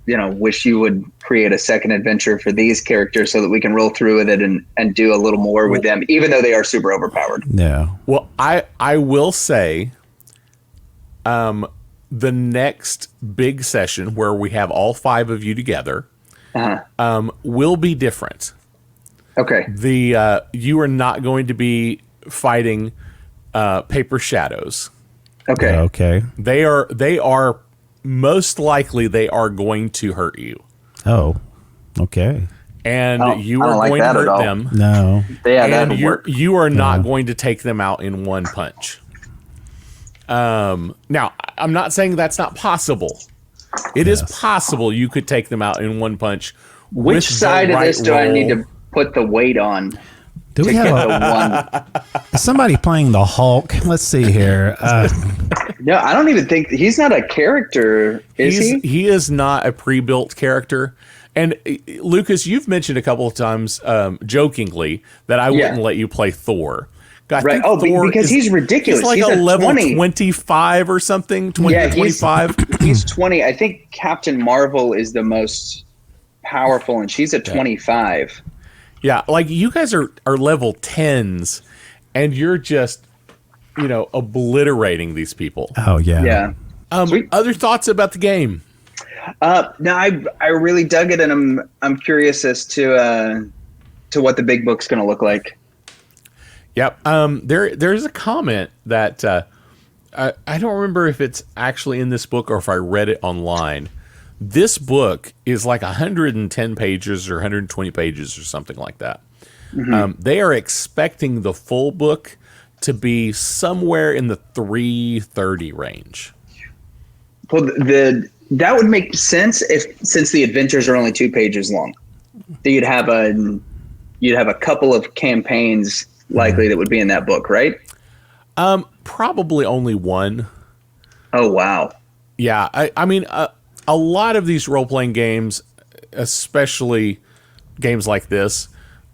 Speaker 3: wish you would create a second adventure for these characters so that we can roll through with it and do a little more with them, even though they are super overpowered.
Speaker 2: Yeah.
Speaker 1: Well, I will say, the next big session where we have all 5 of you together, will be different.
Speaker 3: Okay.
Speaker 1: You are not going to be fighting, paper shadows.
Speaker 3: Okay.
Speaker 2: Okay.
Speaker 1: They are most likely they are going to hurt you.
Speaker 2: Oh, okay.
Speaker 1: And you are going to hurt them.
Speaker 2: No.
Speaker 1: And you are not going to take them out in one punch. Now, I'm not saying that's not possible. It is possible you could take them out in one punch.
Speaker 3: Which side of this do I need to put the weight on?
Speaker 2: Do we have somebody playing the Hulk? Let's see here.
Speaker 3: No, I don't even think he's not a character. Is he?
Speaker 1: He is not a pre-built character. And Lucas, you've mentioned a couple of times, jokingly, that I wouldn't let you play Thor.
Speaker 3: Right. Oh, because he's ridiculous.
Speaker 1: He's like a level 25 or something. 25.
Speaker 3: He's 20. I think Captain Marvel is the most powerful, and she's at 25.
Speaker 1: Yeah, like you guys are level 10s, and you're just, obliterating these people.
Speaker 2: Oh, yeah.
Speaker 3: Yeah.
Speaker 1: Other thoughts about the game?
Speaker 3: No, I really dug it, and I'm curious as to what the big book's going to look like.
Speaker 1: Yep. There's a comment that I don't remember if it's actually in this book or if I read it online. This book is like 110 pages or 120 pages or something like that. They are expecting the full book to be somewhere in the 330 range.
Speaker 3: Well, that would make sense since the adventures are only 2 pages long. You'd have a couple of campaigns likely that would be in that book, right?
Speaker 1: Probably only one.
Speaker 3: Oh, wow.
Speaker 1: Yeah. I mean, a lot of these role-playing games, especially games like this,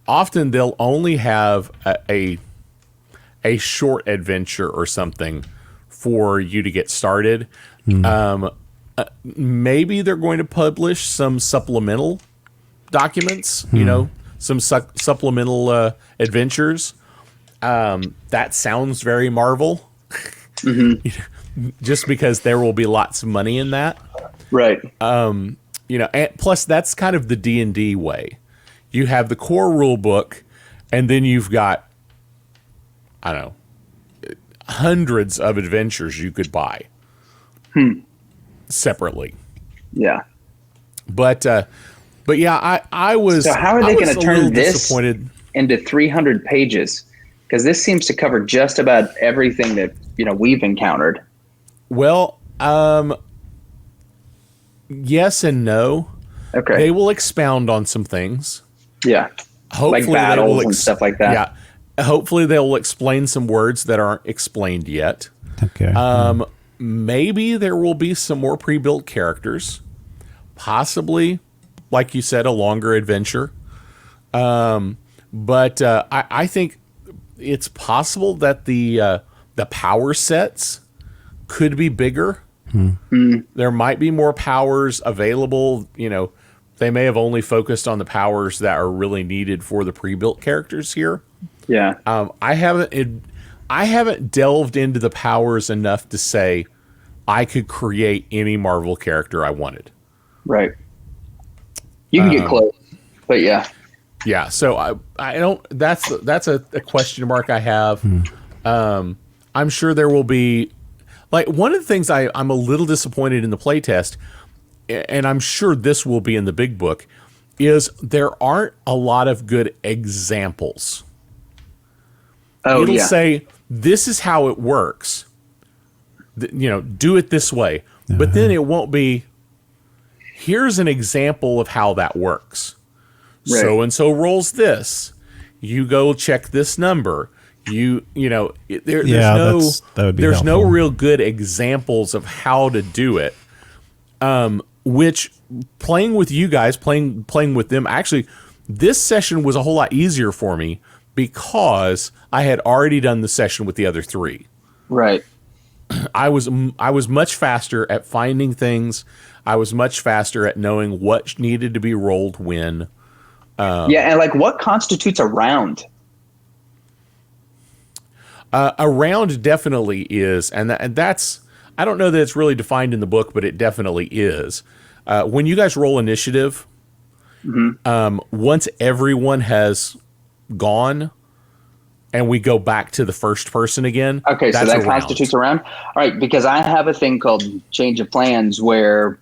Speaker 1: often they'll only have a short adventure or something for you to get started. Maybe they're going to publish some supplemental documents, some supplemental adventures. That sounds very Marvel. Just because there will be lots of money in that.
Speaker 3: Right.
Speaker 1: And plus that's kind of the D&D way. You have the core rule book, and then you've got, I don't know, hundreds of adventures you could buy separately.
Speaker 3: Yeah.
Speaker 1: But yeah, I was.
Speaker 3: So how are they going to turn this
Speaker 1: disappointed
Speaker 3: into 300 pages? Because this seems to cover just about everything that we've encountered.
Speaker 1: Well, yes and no.
Speaker 3: Okay.
Speaker 1: They will expound on some things.
Speaker 3: Yeah.
Speaker 1: Hopefully
Speaker 3: like battles and stuff like that.
Speaker 1: Yeah. Hopefully they will explain some words that aren't explained yet.
Speaker 2: Okay.
Speaker 1: Maybe there will be some more pre-built characters. Possibly, like you said, a longer adventure. But I think it's possible that the power sets could be bigger. There might be more powers available. You know, they may have only focused on the powers that are really needed for the pre-built characters here.
Speaker 3: Yeah.
Speaker 1: I haven't delved into the powers enough to say I could create any Marvel character I wanted.
Speaker 3: Right. You can get close, but yeah.
Speaker 1: Yeah, so I don't. That's a question mark I have. I'm sure there will be, like, one of the things I'm a little disappointed in the playtest, and I'm sure this will be in the big book, is there aren't a lot of good examples. It'll say, this is how it works. You know, do it this way. But then it won't be, here's an example of how that works. Right. So-and-so rolls this. You go check this number. There's no real good examples of how to do it. Which, playing with you guys, playing with them, actually, this session was a whole lot easier for me because I had already done the session with the other three.
Speaker 3: Right.
Speaker 1: I was much faster at finding things. I was much faster at knowing what needed to be rolled when.
Speaker 3: And like, what constitutes a round?
Speaker 1: A round definitely is, and that's, I don't know that it's really defined in the book, but it definitely is. When you guys roll initiative, once everyone has gone and we go back to the first person again.
Speaker 3: Okay, so that constitutes a round? All right, because I have a thing called change of plans where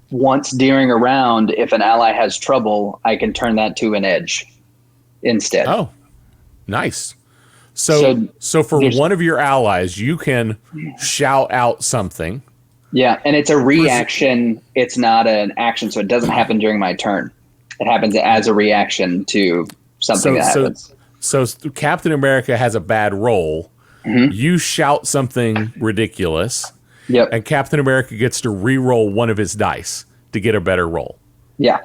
Speaker 3: once during a round, if an ally has trouble, I can turn that to an edge instead.
Speaker 1: Oh, nice. So for one of your allies, you can shout out something.
Speaker 3: Yeah, and it's a reaction. It's not an action, so it doesn't happen during my turn. It happens as a reaction to something that happens.
Speaker 1: So Captain America has a bad roll. You shout something ridiculous.
Speaker 3: Yep.
Speaker 1: And Captain America gets to re-roll one of his dice to get a better roll.
Speaker 3: Yeah.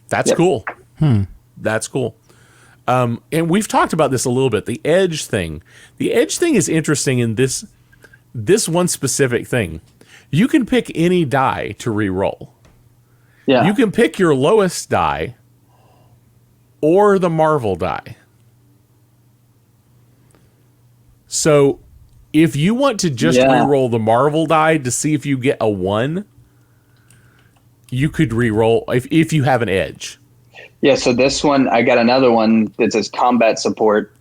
Speaker 1: That's cool. That's cool. And we've talked about this a little bit. The edge thing. The edge thing is interesting in this one specific thing. You can pick any die to re-roll.
Speaker 3: Yeah.
Speaker 1: You can pick your lowest die or the Marvel die. So if you want to just re-roll the Marvel die to see if you get a 1, you could re-roll if you have an edge.
Speaker 3: Yeah, so this one, I got another one that says combat support,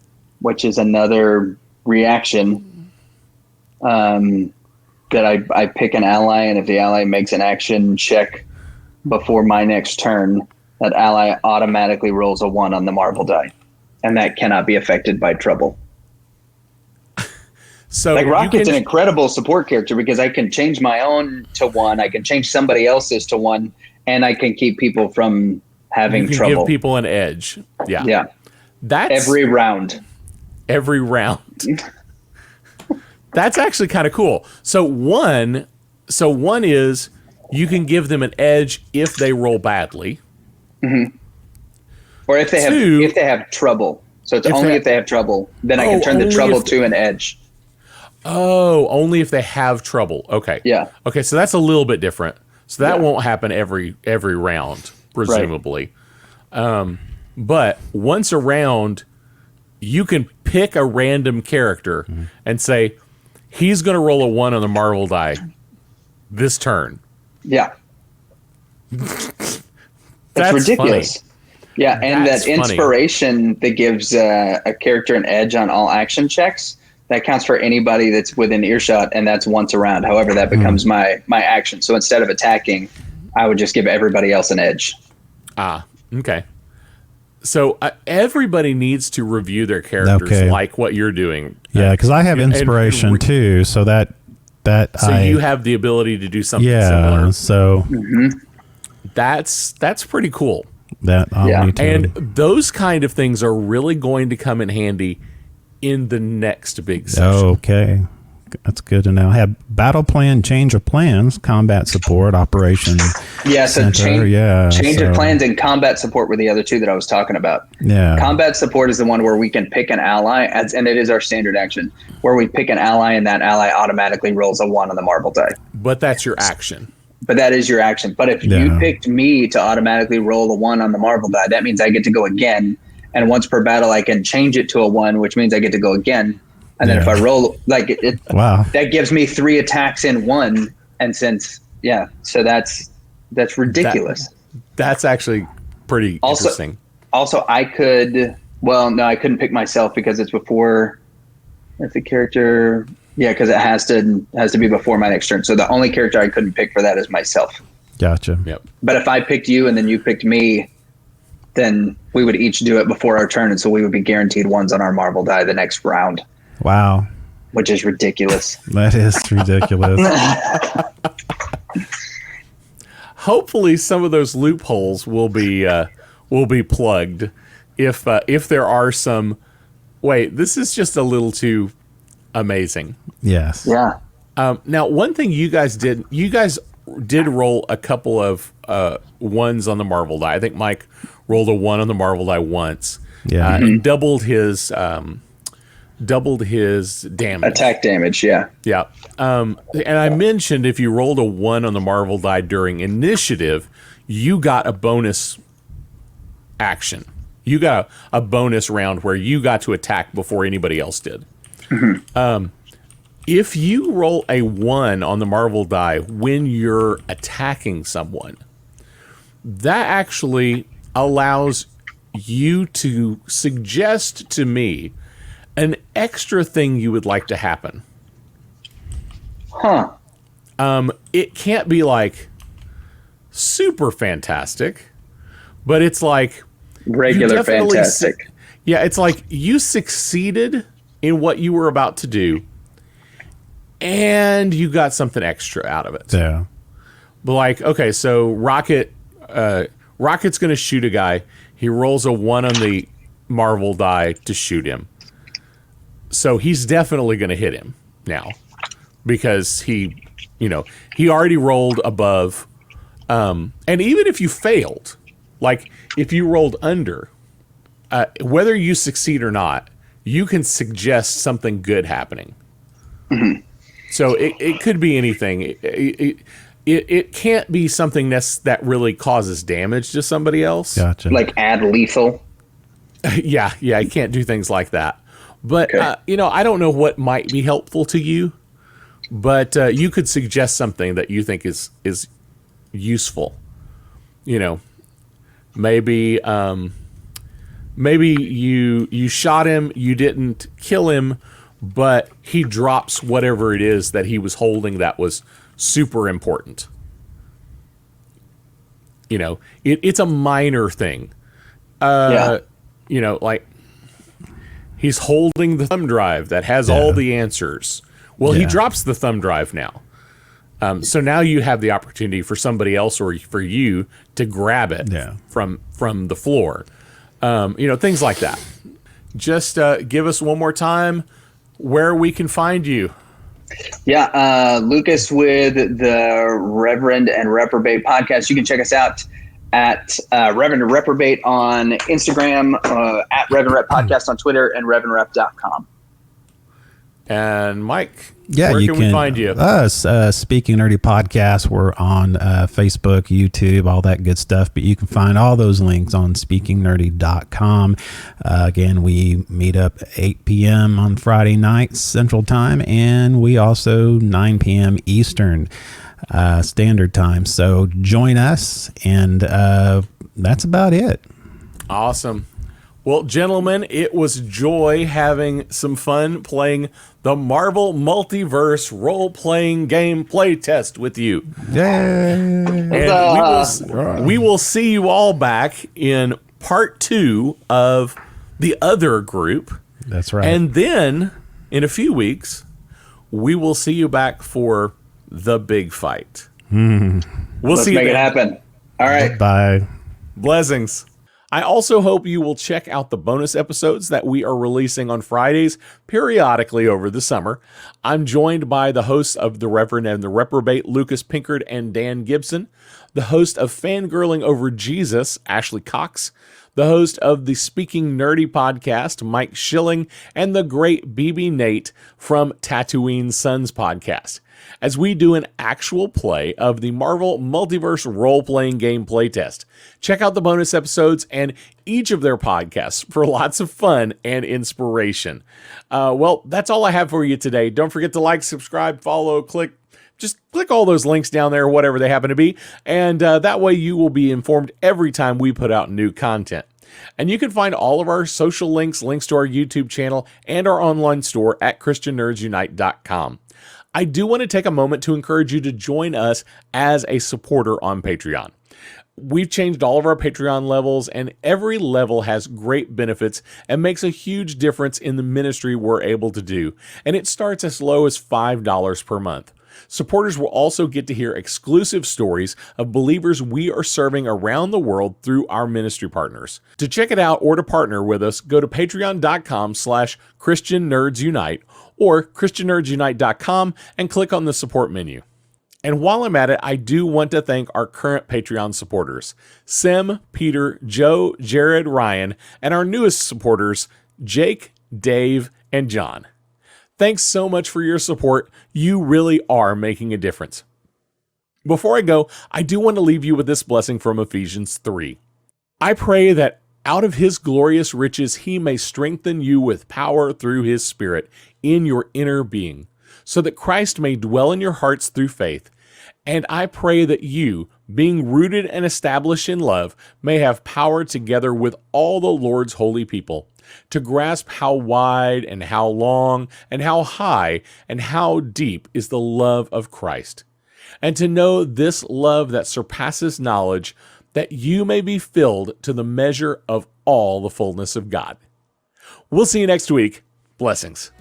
Speaker 3: which is another reaction that I pick an ally, and if the ally makes an action check before my next turn, that ally automatically rolls a 1 on the Marvel die, and that cannot be affected by trouble.
Speaker 1: So
Speaker 3: like Rocket's an incredible support character because I can change my own to 1, I can change somebody else's to 1, and I can keep people from having trouble.
Speaker 1: Give people an edge. Yeah.
Speaker 3: Yeah.
Speaker 1: That's
Speaker 3: every round.
Speaker 1: Every round. That's actually kind of cool. So one is you can give them an edge if they roll badly.
Speaker 3: Or if they have trouble. So it's only if they have trouble, then I can turn the trouble to an edge.
Speaker 1: Oh, only if they have trouble. Okay.
Speaker 3: Yeah.
Speaker 1: Okay, so that's a little bit different. So that won't happen every round, presumably. Right. But once a round, you can pick a random character and say, he's going to roll a 1 on the Marvel die this turn.
Speaker 3: Yeah. That's ridiculous. Funny. Yeah, and that's that inspiration that gives a character an edge on all action checks, that counts for anybody that's within earshot, and that's once a round. However, that becomes my action. So instead of attacking, I would just give everybody else an edge.
Speaker 1: Ah, okay. So everybody needs to review their characters like what you're doing.
Speaker 2: Yeah, because I have inspiration too, so that
Speaker 1: you have the ability to do something similar.
Speaker 2: Yeah, so
Speaker 1: that's pretty cool.
Speaker 2: That I'll need to.
Speaker 1: And those kind of things are really going to come in handy in the next big session.
Speaker 2: Okay. That's good to know. I have battle plan, change of plans, combat support, operation.
Speaker 3: Yeah, so
Speaker 2: center.
Speaker 3: Change of plans and combat support were the other two that I was talking about.
Speaker 2: Yeah.
Speaker 3: Combat support is the one where we can pick an ally, and it is our standard action, where we pick an ally and that ally automatically rolls a 1 on the marble die.
Speaker 1: But that's your action.
Speaker 3: But that is your action. But if you picked me to automatically roll a 1 on the marble die, that means I get to go again. And once per battle, I can change it to a 1, which means I get to go again. And then if I roll, like, that gives me 3 attacks in 1. And since, so that's ridiculous.
Speaker 1: That's actually pretty interesting.
Speaker 3: Also, I couldn't pick myself because it's before the character. Yeah, because it has to be before my next turn. So the only character I couldn't pick for that is myself.
Speaker 2: Gotcha.
Speaker 1: Yep.
Speaker 3: But if I picked you and then you picked me, then we would each do it before our turn, and so we would be guaranteed 1s on our marble die the next round.
Speaker 2: Wow.
Speaker 3: Which is ridiculous.
Speaker 2: That is ridiculous.
Speaker 1: Hopefully some of those loopholes will be plugged if there are some. Wait, this is just a little too amazing.
Speaker 2: Yes.
Speaker 3: Yeah.
Speaker 1: Now, one thing you guys did roll a couple of 1s on the marble die. I think Mike rolled a 1 on the marble die once.
Speaker 2: Yeah.
Speaker 1: And doubled his damage.
Speaker 3: Attack damage, yeah.
Speaker 1: Yeah. And I mentioned if you rolled a 1 on the marble die during initiative, you got a bonus action. You got a bonus round where you got to attack before anybody else did. Mm-hmm. If you roll a 1 on the marble die when you're attacking someone, that actually allows you to suggest to me an extra thing you would like to happen.
Speaker 3: Huh.
Speaker 1: It can't be like super fantastic, but it's like
Speaker 3: regular fantastic.
Speaker 1: It's like you succeeded in what you were about to do, and you got something extra out of it.
Speaker 2: Yeah.
Speaker 1: But like, okay, so Rocket's going to shoot a guy. He rolls a 1 on the marble die to shoot him. So he's definitely going to hit him now because he already rolled above. And even if you failed, like if you rolled under, whether you succeed or not, you can suggest something good happening. Mm-hmm. So it could be anything. It can't be something that really causes damage to somebody else.
Speaker 2: Gotcha.
Speaker 3: Like add lethal.
Speaker 1: Yeah, I can't do things like that. But, okay. I don't know what might be helpful to you, but you could suggest something that you think is useful. Maybe you shot him, you didn't kill him, but he drops whatever it is that he was holding that was super important. It's a minor thing. Like he's holding the thumb drive that has all the answers. Well, he drops the thumb drive now. So now you have the opportunity for somebody else or for you to grab it from the floor. Things like that. Just give us one more time where we can find you.
Speaker 3: Yeah, Lucas with the Reverend and Reprobate podcast. You can check us out at Reverend and Reprobate on Instagram, at Reverend Rep Podcast on Twitter, and ReverendRep.com.
Speaker 1: And Mike,
Speaker 2: where
Speaker 1: can we find you?
Speaker 2: Us, Speaking Nerdy Podcast. We're on Facebook, YouTube, all that good stuff. But you can find all those links on speakingnerdy.com. Again, we meet up at 8 p.m. on Friday nights Central Time, and we also 9 p.m. Eastern Standard Time. So join us, and that's about it.
Speaker 1: Awesome. Well, gentlemen, it was joy having some fun playing the Marvel Multiverse role-playing game play test with you.
Speaker 2: Yay!
Speaker 1: And we will see you all back in part 2 of the other group.
Speaker 2: That's right.
Speaker 1: And then, in a few weeks, we will see you back for the big fight.
Speaker 3: Let's
Speaker 1: see you
Speaker 3: make
Speaker 1: then.
Speaker 3: it happen. All right.
Speaker 2: Bye.
Speaker 1: Blessings. I also hope you will check out the bonus episodes that we are releasing on Fridays periodically over the summer. I'm joined by the hosts of The Reverend and the Reprobate, Lucas Pinkard and Dan Gibson, the host of Fangirling Over Jesus, Ashley Cox, the host of the Speaking Nerdy podcast, Mike Schilling, and the great BB Nate from Tatooine Sons podcast, as we do an actual play of the Marvel Multiverse role-playing game playtest. Check out the bonus episodes and each of their podcasts for lots of fun and inspiration. Well, that's all I have for you today. Don't forget to like, subscribe, follow, just click all those links down there, whatever they happen to be, and that way you will be informed every time we put out new content. And you can find all of our social links to our YouTube channel, and our online store at ChristianNerdsUnite.com. I do want to take a moment to encourage you to join us as a supporter on Patreon. We've changed all of our Patreon levels, and every level has great benefits and makes a huge difference in the ministry we're able to do. And it starts as low as $5 per month. Supporters will also get to hear exclusive stories of believers we are serving around the world through our ministry partners. To check it out or to partner with us, go to patreon.com/ChristianNerdsUnite or ChristianNerdsUnite.com and click on the support menu. And while I'm at it, I do want to thank our current Patreon supporters, Sim, Peter, Joe, Jared, Ryan, and our newest supporters, Jake, Dave, and John. Thanks so much for your support. You really are making a difference. Before I go, I do want to leave you with this blessing from Ephesians 3. I pray that out of his glorious riches he may strengthen you with power through his Spirit in your inner being, so that Christ may dwell in your hearts through faith. And I pray that you, being rooted and established in love, may have power together with all the Lord's holy people to grasp how wide and how long and how high and how deep is the love of Christ, and to know this love that surpasses knowledge, that you may be filled to the measure of all the fullness of God. We'll see you next week. Blessings.